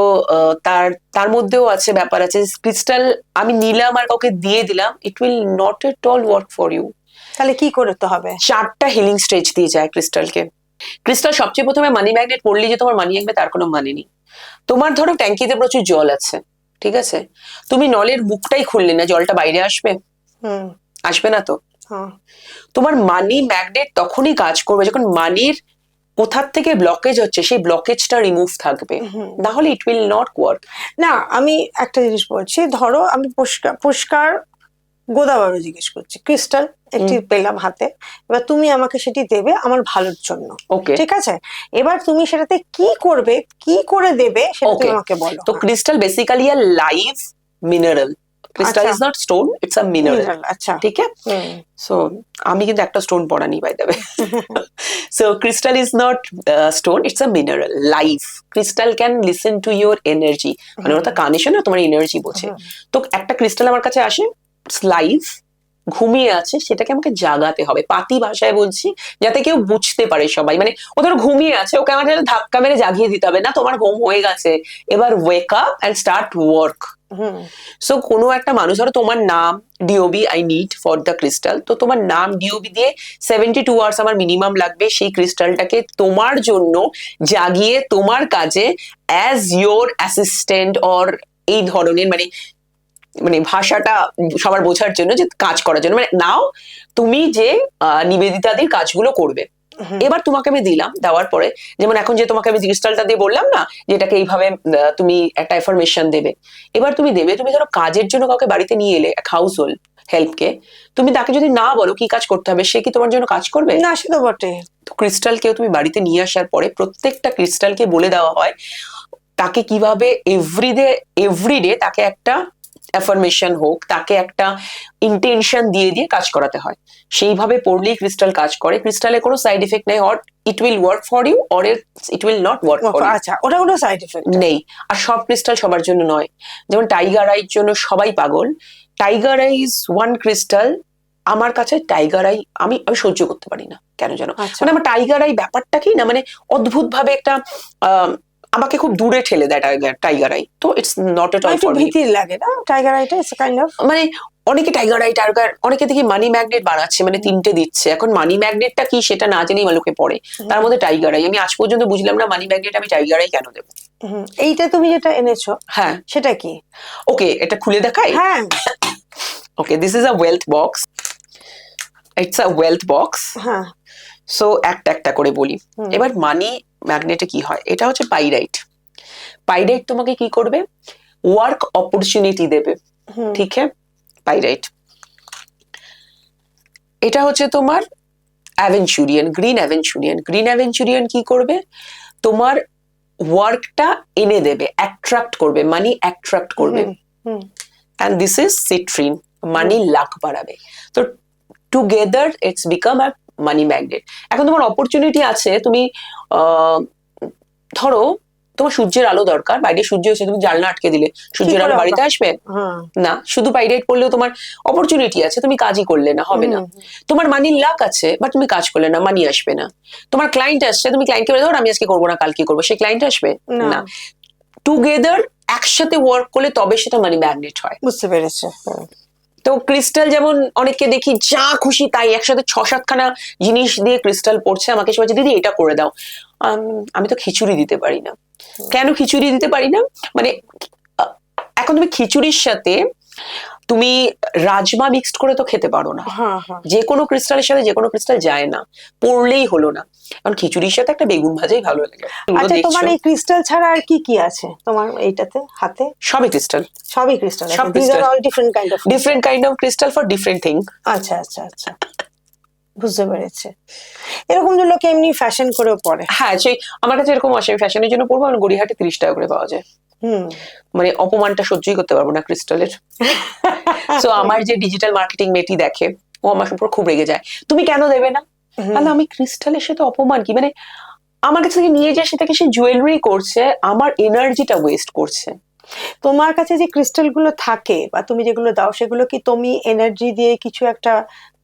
A: তার মধ্যেও আছে ব্যাপার আছে, ক্রিস্টাল আমি নিলাম আর কাউকে দিয়ে দিলাম, it will not at all work for you.
B: তাহলে কি করতে হবে?
A: 4টা হিলিং স্টেজ দিয়ে যায় ক্রিস্টালকে। ক্রিস্টাল সবচেয়ে প্রথমে মানি ম্যাগনেট পড়লে যে তোমার মানি আসবে তার কোনো মানে নেই। তোমার ধরো ট্যাঙ্কিতে প্রচুর জল আছে, ঠিক আছে, তুমি নলের মুখটাই খুললে না, জলটা বাইরে আসবে? আসবে না তো। তোমার মানি ম্যাগনেট তখনই কাজ করবে যখন মানির কোথার থেকে ব্লকেজ হচ্ছে সেই ব্লকেজটা রিমুভ থাকবে, না হলে ইট উইল নট ওয়ার্ক।
B: না আমি একটা জিনিস বলছি, ধরো আমি পুষ্কার গোদাবারও জিজ্ঞেস করছি, ক্রিস্টাল একটি পেলাম হাতে, এবার তুমি আমাকে সেটি দেবে আমার ভালোর জন্য, ঠিক আছে, এবার তুমি সেটাতে কি করবে, কি করে দেবে সেটা তুমি আমাকে বলো।
A: তো crystal basically a live mineral. Crystal is not stone, it's a mineral. আচ্ছা, ঠিক আছে। সো আমি কিন্তু একটা স্টোন পড়ানি by the way. So crystal is not stone, it's a mineral, live. Crystal can listen to your energy, মানে ওটা কানে শোনে তোমার এনার্জি বোঝে। তো একটা ক্রিস্টাল আমার কাছে আসে, লাইভ, ঘুমিয়ে আছে, সেটাকে আমাকে জাগাতে হবে, পাতি ভাষায় বলছি যাতে কেউ বুঝতে পারে সবাই। মানে ও ধরো ঘুমিয়ে আছে, ওকে আমাদের ধাক্কা মেরে জাগিয়ে দিতে হবে না, তোমার ঘুম হয়ে গেছে, এবার wake up and start work. So কোনো একটা মানুষ, ধরো তোমার নাম DOB I need for the crystal, তো তোমার নাম ডিওবি দিয়ে 72 আওয়ার্স আমার মিনিমাম লাগবে সেই ক্রিস্টালটাকে তোমার জন্য জাগিয়ে তোমার কাজে অ্যাজ ইয়োর অ্যাসিস্ট্যান্ট অর এই ধরনের, মানে মানে ভাষাটা সবার বোঝার জন্য, যে কাজ করার জন্য, মানে নাও তুমি যে নিবেদিতাদির কাজগুলো করবে। এবার তোমাকে আমি দিলাম, দেওয়ার পরে যেমন এখন যে তোমাকে আমি ক্রিস্টালটা দিয়ে বললাম না যে এটাকে এইভাবে তুমি একটা এফার্মেশন দেবে, এবার তুমি দেবে, তুমি ধরো কাজের জন্য কাউকে বাড়িতে নিয়ে এলে, এক হাউস হোল্ড হেল্পকে, তুমি তাকে যদি না বলো কি কাজ করতে হবে, সে কি তোমার জন্য কাজ করবে
B: না? সে তো বটে।
A: তো ক্রিস্টালকেও তুমি বাড়িতে নিয়ে আসার পরে প্রত্যেকটা ক্রিস্টালকে বলে দেওয়া হয় তাকে কিভাবে এভরিডে তাকে একটা অ্যাফার্মেশন হোক, তাকে একটা ইন্টেনশন দিয়ে দিয়ে কাজ করাতে হয়। সেইভাবে পড়লেই ক্রিস্টাল কাজ করে। ক্রিস্টালে কোনো সাইড এফেক্ট নেই, or it will work for you or it will not work for you.
B: আচ্ছা, ওটা কোনো সাইড এফেক্ট
A: নেই। আর সব ক্রিস্টাল সবার জন্য নয়। যেমন টাইগার আইর জন্য সবাই পাগল, tiger I is one crystal, আমার কাছে টাইগার আই আমি সহ্য করতে পারি না, কেন জানো? মানে আমার টাইগার আই ব্যাপারটা কি না, মানে অদ্ভুত ভাবে একটা আমাকে খুব দূরে ঠেলে দেয় টাইগার আই। তো it's not at all for me.
B: ভীতির লাগে না টাইগার আইটা? ইটস কাইন্ড অফ,
A: মানে অনেকে টাইগার অনেকে দেখি মানি ম্যাগনেট বানাচ্ছে, মানে 3টে দিচ্ছে। এখন মানি ম্যাগনেটটা কি সেটা না জেনেই লোকে পড়ে, তার মধ্যে টাইগার আই। আমি আজ পর্যন্ত বুঝলাম না মানি ম্যাগনেট আমি টাইগার আই কেন দেবো।
B: এইটা তুমি যেটা এনেছো,
A: হ্যাঁ
B: সেটা কি?
A: ওকে, এটা খুলে দেখাই।
B: হ্যাঁ,
A: okay, this is a wealth box, it's a wealth box.
B: হ্যাঁ।
A: সো একটা একটা করে বলি। এবার মানি ম্যাগনেটে কি হয়, এটা হচ্ছে পাইরাইট। পাইরাইট তোমাকে কি করবে, ওয়ার্ক অপরচুনিটি দেবে, ঠিক আছে? পাইরাইট। এটা হচ্ছে তোমার অ্যাভেঞ্চুরিয়ান, গ্রিন অ্যাভেঞ্চুরিয়ান। গ্রিন অ্যাভেঞ্চুরিয়ান কি করবে, তোমার ওয়ার্কটা এনে দেবে, অ্যাট্রাক্ট করবে, মানি অ্যাট্রাক্ট করবে। অ্যান্ড দিস ইজ সিট্রিন, মানি লাক বাড়াবে। তো together it's become a money magnet. এখন তোমার অপরচুনিটি আছে, তুমি ধরো তোমার সূর্যের আলো দরকার, বাইরে সূর্য এসে তুমি জানলা আটকে দিলে, সূর্যের আলো বাড়িতে আসবে না। শুধু পাইরাইট পড়লেও তোমার অপরচুনিটি আছে, তুমি কাজই করলে না, হবে না। তোমার মানির লাক আছে, বাট তুমি কাজ করলে না, মানি আসবে না। তোমার ক্লায়েন্ট আসছে, তুমি ক্লায়েন্টকে বলে ধর আমি আজকে করবো না, কালকে করবো, সেই ক্লায়েন্ট আসবে না। টুগেদার একসাথে ওয়ার্ক করলে তবে সেটা মানি ম্যাগনেট হয়।
B: বুঝতে পেরেছি।
A: তো ক্রিস্টাল যেমন অনেককে দেখি যা খুশি তাই একসাথে 6-7খানা জিনিস দিয়ে ক্রিস্টাল পড়ছে, আমাকে সবাই দিদি এটা করে দাও। আমি তো খিচুড়ি দিতে পারি না। কেন খিচুড়ি দিতে পারি না, মানে এখন তুমি খিচুড়ির সাথে তুমি রাজমা মিক্সড করে তো খেতে পারো না। যে কোনো ক্রিস্টালের সাথে যে কোনো ক্রিস্টাল যায় না, পড়লেই হলো না। কারণ খিচুড়ির সাথে একটা বেগুন ভাজাই ভালো লাগে।
B: আচ্ছা, তোমার এই ক্রিস্টাল ছাড়া আর কি কি আছে তোমার এইটাতে হাতে?
A: সবই ক্রিস্টাল,
B: সবই ক্রিস্টাল,
A: সব
B: this are all different kind of
A: crystal for different thing.
B: আচ্ছা আচ্ছা আচ্ছা, বুঝতে পেরেছি। এরকম যে লোকে এমনি ফ্যাশন করেও পরে।
A: হ্যাঁ, সেই আমার কাছে এরকম আসে, ফ্যাশনের জন্য পড়বো, আর গড়িয়াহাটে 30 টাকা করে পাওয়া যায়। মানে অপমানটা সহ্যই করতে পারবো না ক্রিস্টালের। সো আমার যে ডিজিটাল মার্কেটিং মেয়েটি দেখে, ও আমার উপর খুব রেগে যায়, তুমি কেন দেবে না? আমি ক্রিস্টালের সাথে অপমান কি, মানে আমার কাছে থেকে নিয়ে যায়, সেটাকে সে জুয়েলারি করছে, আমার এনার্জিটা ওয়েস্ট করছে।
B: তোমার কাছে যে ক্রিস্টাল গুলো থাকে বা তুমি যেগুলো দাও, সেগুলো কি তুমি এনার্জি দিয়ে কিছু একটা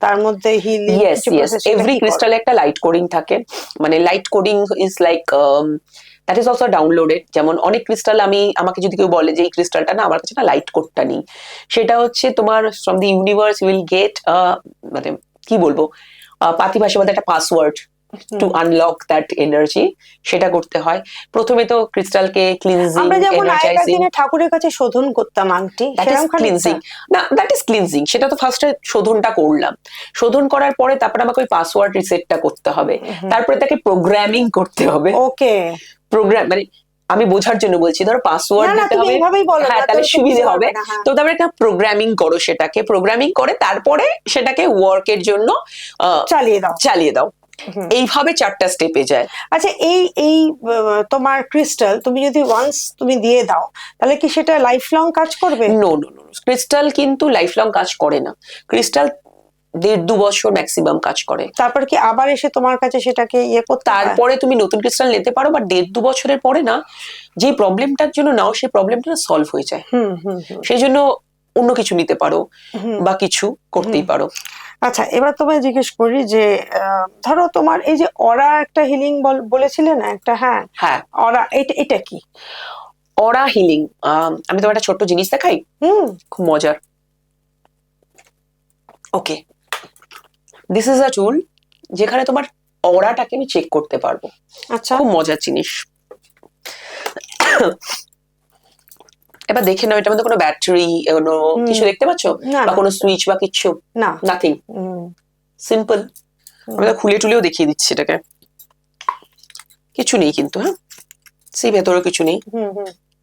B: তার মধ্যে হিলিং?
A: ইয়েস ইয়েস, এভরি ক্রিস্টালে একটা লাইট কোডিং থাকে। মানে light coding is like that is also downloaded. যেমন অনেক ক্রিস্টাল আমাকে যদি কেউ বলে যে এই ক্রিস্টালটা না আমার কাছে না লাইট কোডটা নেই, সেটা হচ্ছে তোমার from the universe will get, মানে কি বলবো, পাতি ভাষায় বলতে একটা password two unlock that energy, সেটা করতে হয়। প্রথমে তো ক্রিস্টালকে ক্লিনজিং,
B: আমরা যেমন আগেকার দিনে ঠাকুরের কাছে শোধন করতাম আংটি,
A: ক্লিনজিং না, দ্যাট ইজ ক্লিনজিং। সেটা তো ফার্স্টে শোধনটা করলাম, শোধন করার পরে তারপরে আমাকে ওই পাসওয়ার্ড রিসেটটা করতে হবে, তারপরে তাকে প্রোগ্রামিং করতে হবে।
B: ওকে,
A: প্রোগ্রাম মানে আমি বোঝার জন্য বলছি, ধরো পাসওয়ার্ড দিতে হবে, হ্যাঁ তাহলে সুবিধা হবে। তো তারপরে একটা প্রোগ্রামিং করো, সেটাকে প্রোগ্রামিং করে তারপরে সেটাকে ওয়ার্কের জন্য চালিয়ে দাও। এইভাবে 4টা স্টেপে যায়।
B: আচ্ছা, এই তোমার ক্রিস্টাল তুমি যদি ওয়ান্স তুমি দিয়ে দাও, তাহলে কি সেটা লাইফ লং কাজ করবে?
A: নো নো নো, ক্রিস্টাল কিন্তু লাইফ লং কাজ করে না। ক্রিস্টাল 1.5-2 বছর ম্যাক্সিমাম কাজ করে।
B: তারপর কি আবার এসে তোমার কাছে সেটাকে করতে
A: তারপরে তুমি নতুন ক্রিস্টাল নিতে পারো, বা 1.5-2 বছরের পরে না, যে প্রবলেমটার জন্য নাও সেই প্রবলেমটা সলভ হয়ে যায়। সেই জন্য অন্য কিছু নিতে পারো বা কিছু করতেই পারো।
B: আচ্ছা, এবার তোমায় জিজ্ঞেস করি যে ধরো তোমার এই যে অরা একটা হিলিং বলেছিলে না একটা, হ্যাঁ, অরা এটা কি?
A: অরা হিলিং। আমি তোমার একটা ছোট্ট জিনিস দেখাই, খুব মজার। ওকে, দিস ইজ আ টুল যেখানে তোমার অরাটাকে আমি চেক করতে পারবো।
B: আচ্ছা,
A: খুব মজার জিনিস। এবার দেখে নাও, এটার মধ্যে কোনো ব্যাটারি কোনো কিছু দেখতে পাচ্ছ,
B: না,
A: বা
B: না।
A: কোনো সুইচ বা কিছু?
B: না।
A: Nothing, simple. আমি তো খুলে টুলেও দেখিয়ে দিচ্ছি এটাকে। কিছু নেই কিন্তু, হ্যাঁ, সেই ভেতরে কিছু নেই।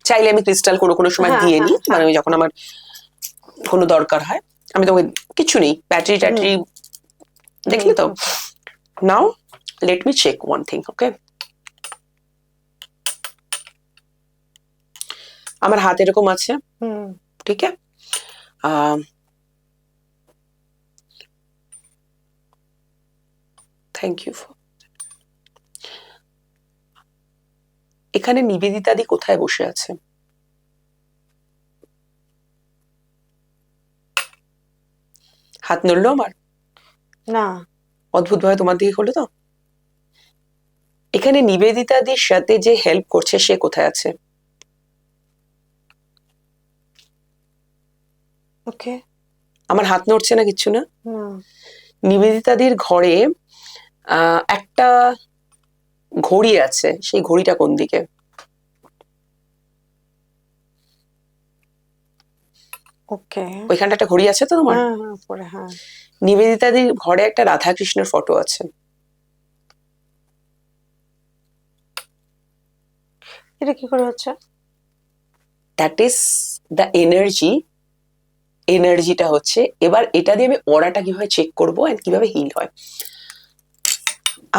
A: চাইলে আমি ক্রিস্টাল কোনো সময়
B: হ্যাঁ,
A: দিয়ে নিই,
B: হ্যাঁ,
A: মানে যখন আমার কোনো দরকার হয়। আমি তো কিছু নেই, ব্যাটারি ট্যাটারি, দেখলে তো। Now let me check one thing, okay? আমার হাত এরকম আছে, ঠিক আছে? Thank you. এখানে নিবেদিতাদি কোথায় বসে আছে? হাত নড়লো আমার?
B: না।
A: অদ্ভুত ভাবে তোমার দিকে হলো তো। এখানে নিবেদিতাদির সাথে যে হেল্প করছে সে কোথায় আছে?
B: ওকে।
A: আমার হাত নড়ছে না, কিচ্ছু না।
B: না।
A: নিবেদিতাদির ঘরে একটা ঘড়ি আছে, সেই ঘড়িটা কোন দিকে?
B: ওকে।
A: ওইখানটা একটা ঘড়ি আছে তো তোমার?
B: হ্যাঁ, হ্যাঁ, পরে, হ্যাঁ।
A: নিবেদিতাদির ঘরে একটা রাধাকৃষ্ণের ফটো আছে।
B: এটা কি করে হচ্ছে?
A: That is the energy. এনার্জিটা হচ্ছে, এবার এটা দিয়ে আমি অরাটা কিভাবে চেক করবো এন্ড কিভাবে হিল হয়।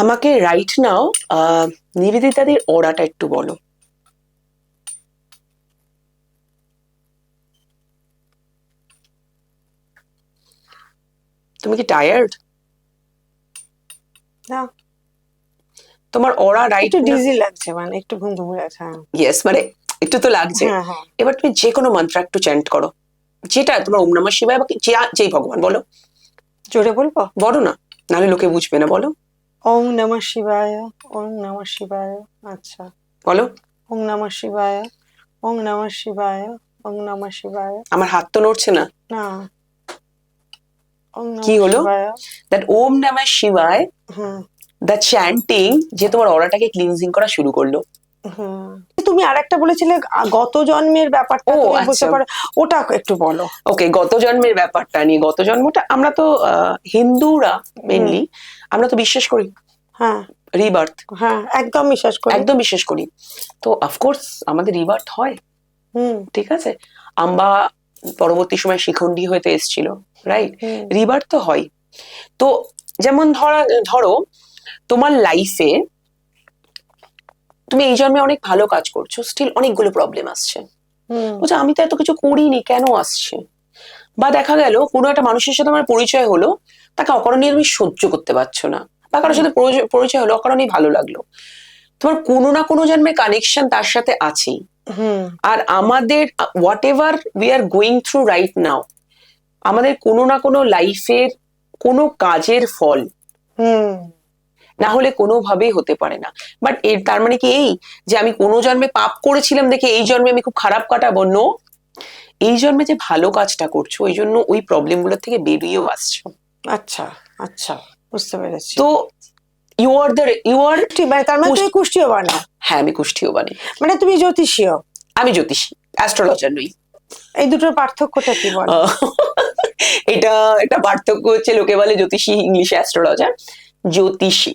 A: আমাকে রাইট নাও নিবেদিতাদির অরাটা একটু বলো। তুমি কি টায়ার্ড?
B: না,
A: তোমার অরা রাইট?
B: একটু ডিজি লাগছে, মানে একটু ঘুম ঘুম লাগছে।
A: ইয়েস, মানে একটু তো লাগছে।
B: হ্যাঁ, হ্যাঁ।
A: এবার তুমি যে কোনো মন্ত্র একটু চ্যান্ট করো, যেটা তোমার ওম নমঃ শিবায় বা যেই ভগবান বলো।
B: জোরে বলবো?
A: বলো না, নাহলে লোকে বুঝবে না, বলো।
B: ওং নমঃ শিবায়, ওং নমঃ শিবায়। আচ্ছা,
A: বলো।
B: ওং নমঃ শিবায়, ওং নমঃ শিবায়, ওং নমঃ শিবায়।
A: আমার হাত তো নড়ছে না।
B: না। ওং
A: কি
B: নমঃ
A: হলো?
B: শিবায়।
A: দ্যাট ওম নমঃ শিবায়,
B: হুম,
A: দ্য চ্যান্টিং যে তোমার অরাটাকে ক্লিনজিং করা শুরু করলো।
B: হুম। তুমি আরেকটা বলেছিলে গত জন্মের ব্যাপারটা,
A: ও,
B: তুমি বুঝতে
A: আচ্ছা।
B: পারো, ওটা একটু বলো।
A: ওকে, গত জন্মের ব্যাপারটা নিয়ে। গত জন্মটা আমরা তো হিন্দুরা মেনলি আমরা তো বিশ্বাস করি
B: হ্যাঁ,
A: রিবার্থ,
B: হ্যাঁ, একদম বিশ্বাস করি।
A: একদম বিশ্বাস করি। তো অফকোর্স আমাদের রিবার্থ হয়, ঠিক আছে। আম্বা পরবর্তী সময় শিখণ্ডী হইতে এসেছিল, রাইট? রিবার্থ তো হয়। তো যেমন ধরো তোমার লাইফে তুমি এই জন্মে অনেক ভালো কাজ করছো, স্টিল অনেকগুলো প্রবলেম আসছে। বলছো আমি তো এত কিছু করিনি, কেন আসছে? বা দেখা গেল কোনো একটা মানুষের সাথে আমার পরিচয় হলো, তাকে অকারণে তুমি সহ্য করতে পারছো না, বা কারোর সাথে পরিচয় হলো, অকারণেই ভালো লাগলো। তোমার কোনো না কোনো জন্মের কানেকশন তার সাথে আছেই। আর আমাদের what ever we are going through right now, আমাদের কোনো না কোনো লাইফের কোনো কাজের ফল না হলে কোনোভাবেই হতে পারে না। বাট এর তার মানে কি এই যে আমি কোনো জন্মে পাপ করেছিলাম দেখে এই জন্মে আমি খুব খারাপ কাটাবো? নো, এই জন্মে যে ভালো কাজটা করছো ওই জন্য ওই প্রবলেম গুলো থেকে বেরিয়েও আসছো।
B: আচ্ছা, আচ্ছা, বুঝতে পেরেছি।
A: তো ইউ আর
B: ঠিক, মানে তার মানে তুমি কুষ্ঠিও বানাও?
A: হ্যাঁ, আমি কুষ্ঠিও বানি।
B: মানে তুমি জ্যোতিষীও?
A: আমি জ্যোতিষী, অ্যাস্ট্রোলজার নই।
B: এই দুটোর পার্থক্যটা কি বল?
A: এটা একটা পার্থক্য হচ্ছে, লোকে বলে জ্যোতিষী, ইংলিশে অ্যাস্ট্রোলজার। জ্যোতিষী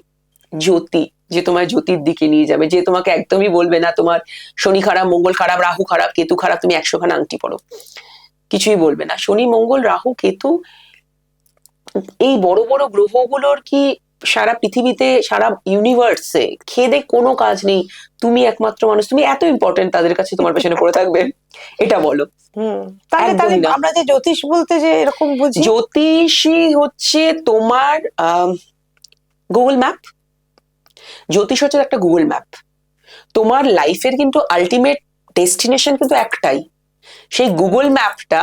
A: জ্যোতি, যে তোমার জ্যোতির দিকে নিয়ে যাবে, যে তোমাকে একদমই বলবে না তোমার শনি খারাপ, মঙ্গল খারাপ, রাহু খারাপ, কেতু খারাপ, তুমি 100 খানা আংটি পড়ো, কিছুই বলবে না। শনি, মঙ্গল, রাহু, কেতু, এই বড় বড় গ্রহগুলোর কি সারা পৃথিবীতে, সারা ইউনিভার্সে খেদে কোনো কাজ নেই? তুমি একমাত্র মানুষ, তুমি এত ইম্পর্টেন্ট তাদের কাছে, তোমার পেছনে পড়ে থাকবে? এটা বলো।
B: তাহলে আমরা যে জ্যোতিষ বলতে যে এরকম বুঝি,
A: জ্যোতিষী হচ্ছে তোমার গুগল ম্যাপ। জ্যোতিষ হচ্ছে একটা গুগল ম্যাপ। তোমার লাইফের কিন্তু আলটিমেট ডেস্টিনেশন কিন্তু একটাই, সেই গুগল ম্যাপটা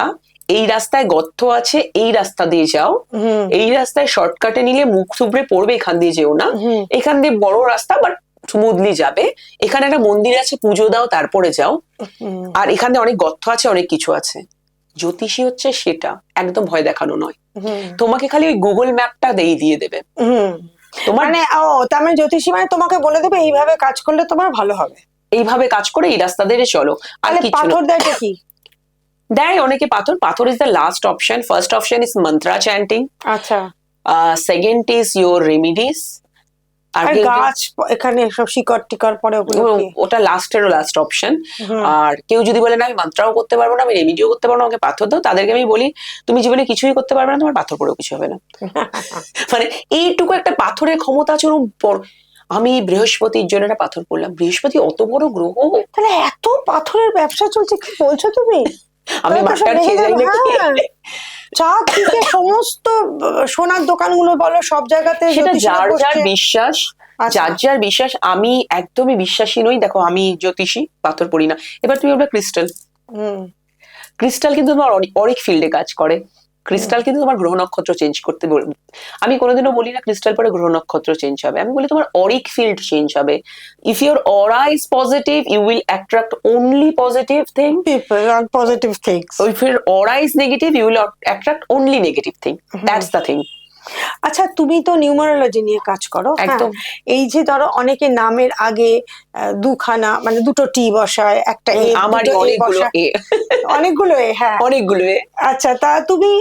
A: এই রাস্তায় গর্ত আছে, এই রাস্তা দিয়ে যাও, এই রাস্তায় শর্টকাটে নিলে মুখ থুবড়ে পড়বে, এখান দিয়ে যেও না, এখান দিয়ে বড় রাস্তা বাট স্মুথলি যাবে। এখানে একটা মন্দির আছে, পুজো দাও তারপরে যাও। আর এখানে অনেক গর্ত আছে, অনেক কিছু আছে। জ্যোতিষী হচ্ছে সেটা, একদম ভয় দেখানো নয়। তোমাকে খালি ওই গুগল ম্যাপটা দিয়ে দেবে। তোমার
B: মানে তার মানে জ্যোতিষী মানে তোমাকে বলে দেবে এইভাবে কাজ করলে তোমার ভালো হবে,
A: এইভাবে কাজ করে এই রাস্তা দিয়ে চলো। আর
B: তাহলে
A: কিছু
B: পাথর দেয়টা কি?
A: দেয় অনেকে পাথর। পাথর is the last option. First option is mantra chanting,
B: আচ্ছা।
A: Second is your remedies.
B: আর গাছ এখানে সব শিকড় টিকড় পরে ওগুলো কি?
A: ওটা লাস্টেরও লাস্ট অপশন। আর কেউ যদি বলে না আমি মন্ত্রাও করতে পারবো না, আমি রেমিডিও করতে পারবো না, আমাকে পাথর দাও, তাদেরকে আমি বলি তুমি জীবনে কিছুই করতে পারবে না, তোমার পাথর করেও কিছু হবে না। মানে এইটুকু একটা পাথরের ক্ষমতা আছে ওরকম বড়। আমি বৃহস্পতির জন্য একটা পাথর করলাম। বৃহস্পতি অত বড় গ্রহ,
B: তাহলে এত পাথরের ব্যবসা চলছে, কি বলছো তুমি?
A: আমি মাস্টার খেয়ে যাই নাকি?
B: চারদিকে সমস্ত সোনার দোকানগুলো বলো, সব জায়গাতে
A: সেটা
B: জ্যোতিষীরা
A: যার যার
B: বসছে।
A: বিশ্বাস, যার যার বিশ্বাস। আমি একদমই বিশ্বাসী নই। দেখো আমি জ্যোতিষী, পাথর পড়ি না। এবার তুমি বলবে ক্রিস্টাল। ক্রিস্টাল কিন্তু তোমার অরিক ফিল্ডে কাজ করে। ক্রিস্টাল কিন্তু তোমার গ্রহ নক্ষত্র চেঞ্জ করতে বলবে। আমি কোনোদিনও বলি না ক্রিস্টাল পরে গ্রহ নক্ষত্র চেঞ্জ হবে, আমি বলি তোমার অরিক ফিল্ড চেঞ্জ হবে। If your aura is positive, you will attract only positive thing.
B: People and positive things.
A: If your aura is negative, you will attract only negative thing. That's the thing.
B: আচ্ছা, তুমি তো numerology নিয়ে কাজ করো।
A: একদম।
B: এই যে ধরো অনেকে নামের আগে দুখানা মানে দুটো টি বসায়, একটা এ,
A: আমার
B: দুটো এ
A: অনেকগুলো
B: বসায়,
A: এ,
B: অনেকগুলো এ। হ্যাঁ,
A: অনেকগুলো এ।
B: আচ্ছা, তা তুমি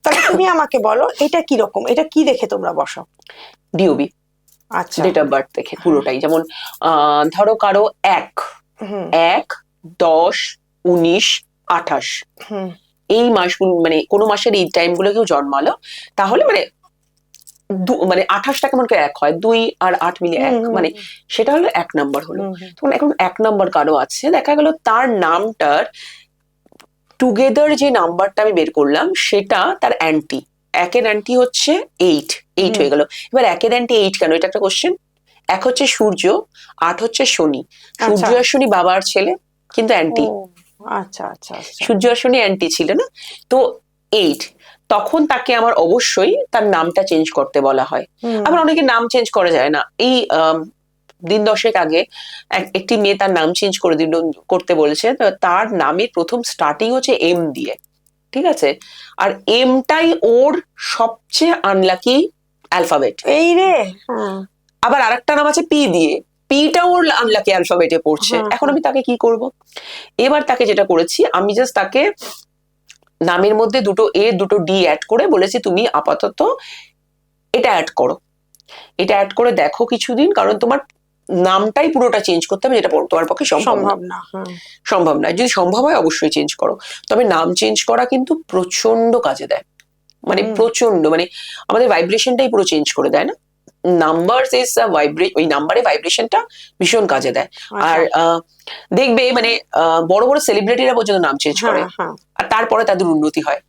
B: তাহলে তুমি আমাকে বলো এটা কি রকম, এটা কি দেখে তোমরা বসো?
A: ডিওবি,
B: আচ্ছা,
A: ডেট অফ বার্থ দেখে পুরোটাই। যেমন ধরো কারো 1, 10, 19, 28 এই মাসগুলো, মানে কোনো মাসের এই টাইম গুলো কেউ জন্মালো, তাহলে মানে মানে 28টা কেমন করে 1 হয়, 2 আর 8 মিলে 1, মানে সেটা হলো 1 নাম্বার হলো। তখন এখন 1 নাম্বার কারো আছে, দেখা গেল তার নামটার টুগেদার যে নাম্বারটা আমি বের করলাম সেটা তার অ্যান্টি। 1-এর অ্যান্টি হচ্ছে 8 হয়ে গেল। এবার 1-এর অ্যান্টি 8 কেন, এটা একটা কোশ্চেন। 1 হচ্ছে সূর্য, 8 হচ্ছে শনি। সূর্য আর শনি বাবার ছেলে, কিন্তু অ্যান্টি।
B: আচ্ছা আচ্ছা,
A: সূর্য আর শনি অ্যান্টি ছিল না, তো 8। তখন তাকে আমার অবশ্যই তার নামটা চেঞ্জ করতে বলা হয়। আবার অনেকে নাম চেঞ্জ করা যায় না। এই দিন 10 আগে একটি মেয়ে তার নাম চেঞ্জ করে দিল, করতে বলেছে। তার নামের প্রথম স্টার্টিং হচ্ছে এম দিয়ে, ঠিক আছে? আর এমটাই ওর সবচেয়ে আনলাকি অ্যালফাবেট।
B: এই রে।
A: আবার আরেকটা নাম আছে পি দিয়ে, পিটা ওর আনলাকি অ্যালফাবেটে পড়ছে। এখন আমি তাকে কি করব? এবার তাকে যেটা করেছি, আমি জাস্ট তাকে নামের মধ্যে দুটো এ দুটো ডি অ্যাড করে বলেছি তুমি আপাতত এটা অ্যাড করো, এটা অ্যাড করে দেখো কিছুদিন, কারণ তোমার নামটাই পুরোটা চেঞ্জ করতে হবে, যেটা তোমার পক্ষে সম্ভব না। সম্ভব না। যদি সম্ভব হয় অবশ্যই চেঞ্জ করো। তবে নাম চেঞ্জ করা কিন্তু প্রচন্ড কাজে দেয়, মানে প্রচন্ড, মানে আমাদের ভাইব্রেশনটাই পুরো চেঞ্জ করে দেয় না। নাম্বার ইজ ওই নাম্বারে ভাইব্রেশনটা ভীষণ কাজে দেয়। আর দেখবে মানে বড় বড় সেলিব্রিটিরা পর্যন্ত নাম চেঞ্জ করে, আর তারপরে তাদের উন্নতি হয়।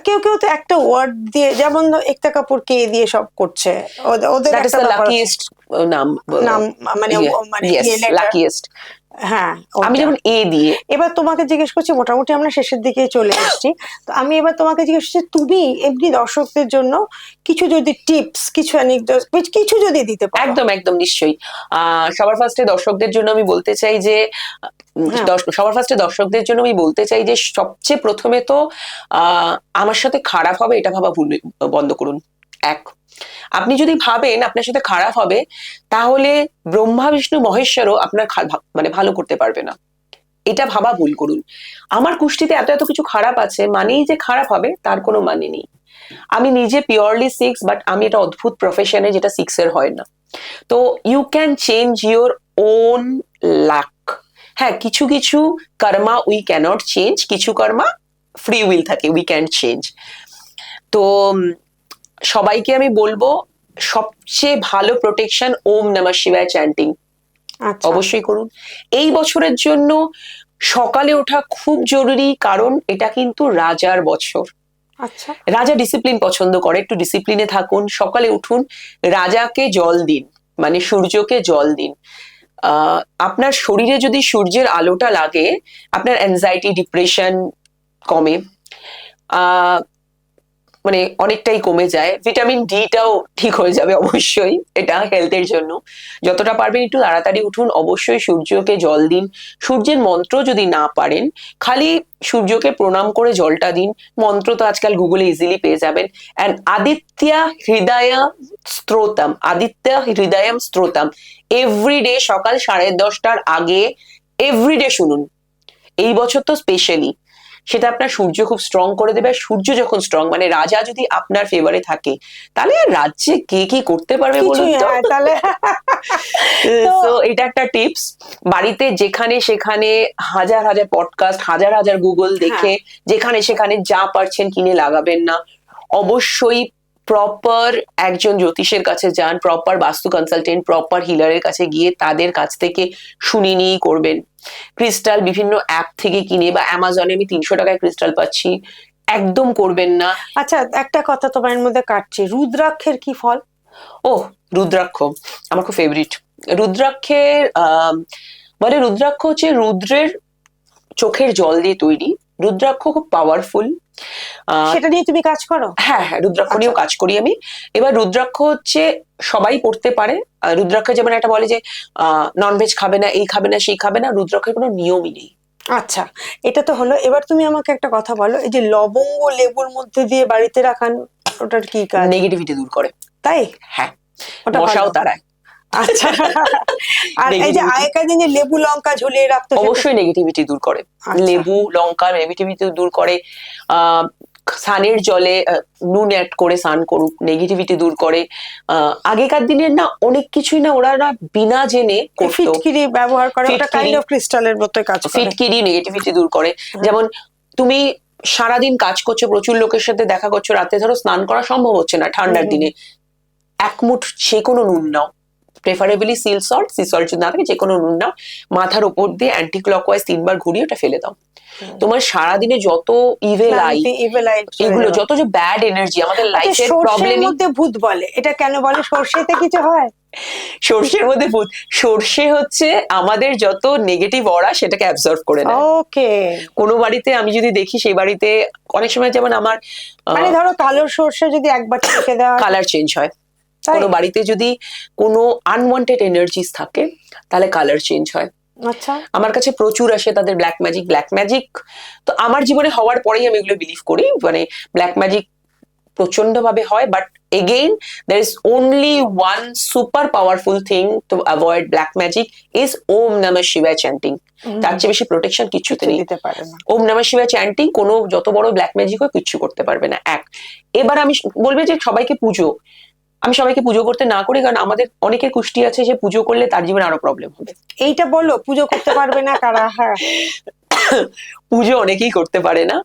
B: কেউ কেউ তো একটা ওয়ার্ড দিয়ে, যেমন একতা কাপুর কে দিয়ে সব করছে, ওদের
A: দ্যাট ইজ দ্য লাকিয়েস্ট নাম,
B: মানে
A: লাকিয়েস্ট।
B: হ্যাঁ,
A: আমি যেমন এ দিয়ে।
B: এবার তোমাকে জিজ্ঞেস করছি, মোটামুটি আমরা শেষের দিকে চলে এসেছি, তো আমি এবার তোমাকে জিজ্ঞেস করছি, তুমি এমনি দর্শকদের জন্য কিছু যদি টিপস, কিছু যদি দিতে পারো।
A: একদম একদম নিশ্চয়ই। সবার ফার্স্টে দর্শকদের জন্য আমি বলতে চাই যে সবচেয়ে প্রথমে তো আমার সাথে খারাপ হবে এটা ভাবা ভুল, বন্ধ করুন। আপনি যদি ভাবেন আপনার সাথে খারাপ হবে, তাহলে ব্রহ্মা বিষ্ণু মহেশ্বরও আপনার মানে ভালো করতে পারবে না, এটা ভাবা ভুল করুন। আমার কুষ্টিতে এত এত কিছু খারাপ আছে মানেই যে খারাপ হবে তার কোনো মানে নেই। আমি নিজে পিওরলি 6, বাট আমি এটা অদ্ভুত প্রফেশনে যেটা 6-এর হয় না। তো you can change your own luck. হ্যাঁ, কিছু কিছু কর্মা উই ক্যানট চেঞ্জ, কিছু কর্মা ফ্রি উইল থাকে, উই ক্যান চেঞ্জ। তো সবাইকে আমি বলবো সবচেয়ে ভালো প্রোটেকশন ওম নমঃ শিবায় চ্যান্টিং অবশ্যই করুন। এই বছরের জন্য সকালে ওঠা খুব জরুরি, কারণ এটা কিন্তু রাজার বছর। রাজা ডিসিপ্লিন পছন্দ করে, একটু ডিসিপ্লিনে থাকুন, সকালে উঠুন, রাজাকে জল দিন, মানে সূর্যকে জল দিন। আপনার শরীরে যদি সূর্যের আলোটা লাগে, আপনার অ্যাংজাইটি ডিপ্রেশন কমে। মানে অনেকটাই কমে যায়, ভিটামিন ডিটাও ঠিক হয়ে যাবে অবশ্যই, এটা হেলথের জন্য। যতটা পারবেন একটু তাড়াতাড়ি উঠুন, অবশ্যই সূর্যকে জল দিন, সূর্যের মন্ত্র যদি না পারেন খালি সূর্যকে প্রণাম করে জলটা দিন, মন্ত্র তো আজকাল গুগলে ইজিলি পেয়ে যাবেন। অ্যান্ড আদিত্য হৃদয়ম স্ত্রোতম এভরিডে সকাল 10:30টার আগে এভরিডে শুনুন। এই বছর তো স্পেশালি সেটা আপনার সূর্য খুব স্ট্রং করে দেবে। সূর্য যখন স্ট্রং, মানে রাজা যদি আপনার ফেভারে থাকে, তাহলে আর রাজ্যে কে কি করতে পারবে বলুন তো?
B: তাহলে
A: তো এটা একটা টিপস। বাড়িতে যেখানে সেখানে হাজার হাজার পডকাস্ট, হাজার হাজার গুগল দেখে যেখানে সেখানে যা পারছেন কিনে লাগাবেন না। অবশ্যই প্রপার একজন জ্যোতিষের কাছে যান, প্রপার বাস্তু কনসালটেন্ট, প্রপার হিলারের কাছে গিয়ে তাদের কাছ থেকে শুনে নিয়েই করবেন। ক্রিস্টাল বিভিন্ন অ্যাপ থেকে কিনে বা অ্যামাজনে আমি 300 টাকায় ক্রিস্টাল পাচ্ছি, একদম করবেন না।
B: আচ্ছা, একটা কথা তোমার মধ্যে কাটছে, রুদ্রাক্ষের কি ফল?
A: ও, রুদ্রাক্ষ আমার খুব ফেভারিট। রুদ্রাক্ষের বলে রুদ্রাক্ষ হচ্ছে রুদ্রের চোখের জল দিয়ে তৈরি। রুদ্রাক্ষ খুব পাওয়ারফুল।
B: সেটা নিয়ে তুমি কাজ করো?
A: হ্যাঁ হ্যাঁ, রুদ্রাক্ষ নিয়েও কাজ করি আমি। এবার রুদ্রাক্ষ হচ্ছে সবাই পড়তে পারে। রুদ্রাক্ষ যেমন একটা বলে যে ননভেজ খাবে না, এই খাবে না, সেই খাবে না, রুদ্রাক্ষের কোনো নিয়মই নেই।
B: আচ্ছা, এটা তো হলো। এবার তুমি আমাকে একটা কথা বলো, এই যে লবঙ্গ লেবুর মধ্যে দিয়ে বাড়িতে রাখান, ওটার কি কাজ?
A: নেগেটিভিটি দূর করে।
B: তাই?
A: হ্যাঁ,
B: ওটা
A: মশাও তাড়ায়।
B: আচ্ছা। আর এই যে আগেকার দিনে লেবু লঙ্কা ঝুলিয়ে রাখতো,
A: অবশ্যই নেগেটিভিটি দূর করে। লেবু লঙ্কা নেগেটিভিটি দূর করে। স্নানের জলে নুন অ্যাড করে স্নান করুক, নেগেটিভিটি দূর করে। আগেকার দিনের না অনেক কিছুই না ওরা না বিনা জেনে করতো।
B: ফিটকিরি ব্যবহার করে, ওটা কাইন্ড অফ ক্রিস্টালের মতো কাজ করে।
A: ফিটকিরি নেগেটিভিটি দূর করে। যেমন তুমি সারাদিন কাজ করছো, প্রচুর লোকের সাথে দেখা করছো, রাতে ধরো স্নান করা সম্ভব হচ্ছে না ঠান্ডার দিনে, এক মুঠ যে কোনো নুন নাও, প্রেফারেবলি সি সল্ট যদি না থাকে যে কোনো নুন নাও, মাথার উপর দিয়ে অ্যান্টি ক্লকওয়াইজ 3বার ঘুরিয়ে ওটা ফেলে দাও। তোমার সারাদিনে যত ইভেল আই, এগুলো যত যে ব্যাড এনার্জি আমাদের লাইফের প্রবলেম।
B: মধ্যে ভূত বলে, এটা কেন বলে? সর্ষেতে কিছু হয়?
A: সর্ষের মধ্যে ভূত? সর্ষে হচ্ছে আমাদের যত নেগেটিভ অরা সেটাকে অ্যাবজর্ব করে নেয়।
B: ওকে।
A: কোনো বাড়িতে আমি যদি দেখি, সেই বাড়িতে অনেক সময় যেমন আমার
B: মানে ধরো কালো সর্ষে যদি একবার ছেঁকে দেওয়া,
A: কালার চেঞ্জ হয়। কোনো বাড়িতে যদি কোনো আনওয়ান্টেড এনার্জিস থাকে তাহলে কালার চেঞ্জ হয়।
B: আচ্ছা,
A: আমার কাছে প্রচুর আসে তাদের ব্ল্যাক ম্যাজিক। তো আমার জীবনে হওয়ার পরেই আমি এগুলো বিলিভ করি, মানে ব্ল্যাক ম্যাজিক প্রচন্ড ভাবে হয়। But again there is only one super powerful thing to avoid black magic is Om Namah Shivaya chanting. তার চেয়ে বেশি প্রোটেকশন কিছুতে নেই। ওম নমঃ শিবায় চ্যান্টিং কোনো যত বড় ব্ল্যাক ম্যাজিক হোক কিচ্ছু করতে পারবে না। এবার আমি বলবে যে সবাইকে পুজো, আমি সবাইকে পুজো করতে না করি, কারণ আমাদের অনেকের কুষ্টি আছে যে পুজো করলে তার জীবনে আরো প্রবলেম হবে।
B: এইটা বলো, পুজো করতে পারবে না কারা? হ্যাঁ,
A: পুজো অনেকেই করতে পারে না,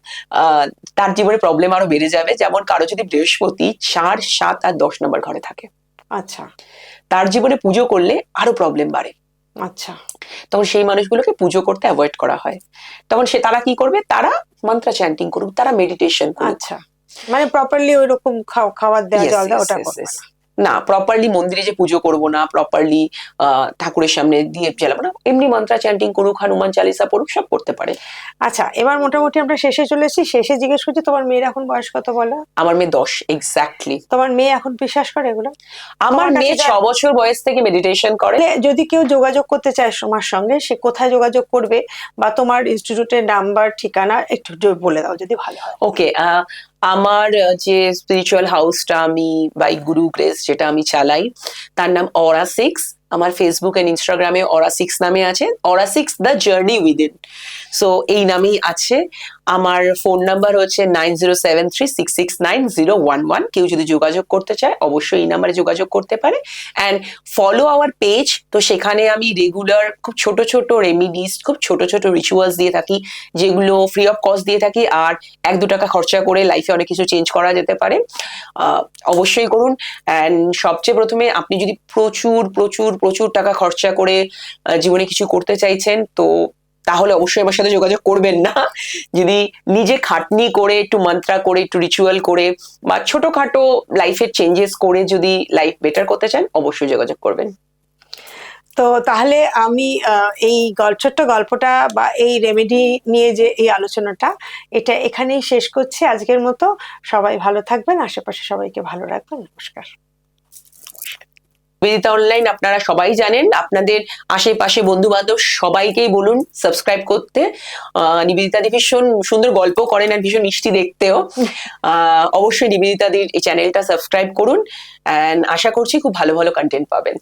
A: তার জীবনে প্রবলেম আরো বেড়ে যাবে। যেমন কারো যদি বৃহস্পতি 4, 7 আর 10 নম্বর ঘরে থাকে,
B: আচ্ছা,
A: তার জীবনে পুজো করলে আরো প্রবলেম বাড়ে।
B: আচ্ছা,
A: তখন সেই মানুষগুলোকে পুজো করতে অ্যাভয়েড করা হয়। তখন তারা কি করবে, তারা মন্ত্র চ্যান্টিং করুক, তারা মেডিটেশন করুক।
B: আচ্ছা, মানে প্রপারলি ওইরকম খাবার দেওয়া, জল দেওয়া, ওটা করবে
A: না। প্রপারলি মন্দিরে যে পুজো করবো না, প্রপারলি ঠাকুরের সামনে দিয়ে জ্বালাবো না, এমনি মন্ত্র চ্যান্টিং করুক, হনুমান চালিসা পড়ুক, সব করতে পারে।
B: আচ্ছা, এবার মোটামুটি আমরা শেষে চলে এসেছি। শেষে জিজ্ঞেস করছি, তোমার মেয়ের এখন বয়স কত বলো?
A: আমার মেয়ে 10 এক্স্যাক্টলি।
B: তোমার মেয়ে এখন বিশ্বাস করে এগুলো?
A: আমার মেয়ে 6 বছর বয়স থেকে মেডিটেশন করে।
B: যদি কেউ যোগাযোগ করতে চায় তোমার সঙ্গে, সে কোথায় যোগাযোগ করবে? বা তোমার ইনস্টিটিউটের নাম্বার, ঠিকানা একটু বলে দাও যদি ভালো হয়।
A: ওকে, আমার যে স্পিরিচুয়াল হাউসটা আমি বাই গুরু গ্রেস যেটা আমি চালাই, তার নাম অরা 6। আমার ফেসবুক এন্ড ইনস্টাগ্রামে অরা 6 নামে আছে, অরা 6 দ্য জার্নি উইদিন, সো এই নামেই আছে। আমার ফোন নাম্বার হচ্ছে 9073669011। কেউ যদি যোগাযোগ করতে চায় অবশ্যই এই নাম্বারে যোগাযোগ করতে পারে। অ্যান্ড ফলো আওয়ার পেজ, তো সেখানে আমি রেগুলার খুব ছোট ছোট রেমিডিস, খুব ছোট ছোট রিচুয়ালস দিয়ে থাকি, যেগুলো ফ্রি অফ কস্ট দিয়ে থাকি। আর 1-2 টাকা খরচা করে লাইফে অনেক কিছু চেঞ্জ করা যেতে পারে, অবশ্যই করুন। অ্যান্ড সবচেয়ে প্রথমে আপনি যদি প্রচুর প্রচুর প্রচুর টাকা খরচা করে জীবনে কিছু করতে চাইছেন, তো তাহলে অবশ্যই আমার সাথে যোগাযোগ করবেন না। যদি নিজে খাটনি করে, একটু মন্ত্রা করে, একটু রিচুয়াল করে, বা ছোটখাটো লাইফের চেঞ্জেস করে যদি লাইফ বেটার করতে চান, অবশ্যই যোগাযোগ করবেন।
B: তো তাহলে আমি এই ছোট্ট গল্পটা বা এই রেমেডি নিয়ে যে এই আলোচনাটা, এটা এখানেই শেষ করছি আজকের মতো। সবাই ভালো থাকবেন, আশেপাশে সবাইকে ভালো রাখবেন। নমস্কার।
A: নিবেদিতা অনলাইন আপনারা সবাই জানেন, আপনাদের আশেপাশে বন্ধু বান্ধব সবাইকেই বলুন সাবস্ক্রাইব করতে। নিবেদিতাদি ভীষণ সুন্দর গল্প করেন আর ভীষণ মিষ্টি দেখতেও। অবশ্যই নিবেদিতাদির এই চ্যানেলটা সাবস্ক্রাইব করুন, এন্ড আশা করছি খুব ভালো ভালো কন্টেন্ট পাবেন।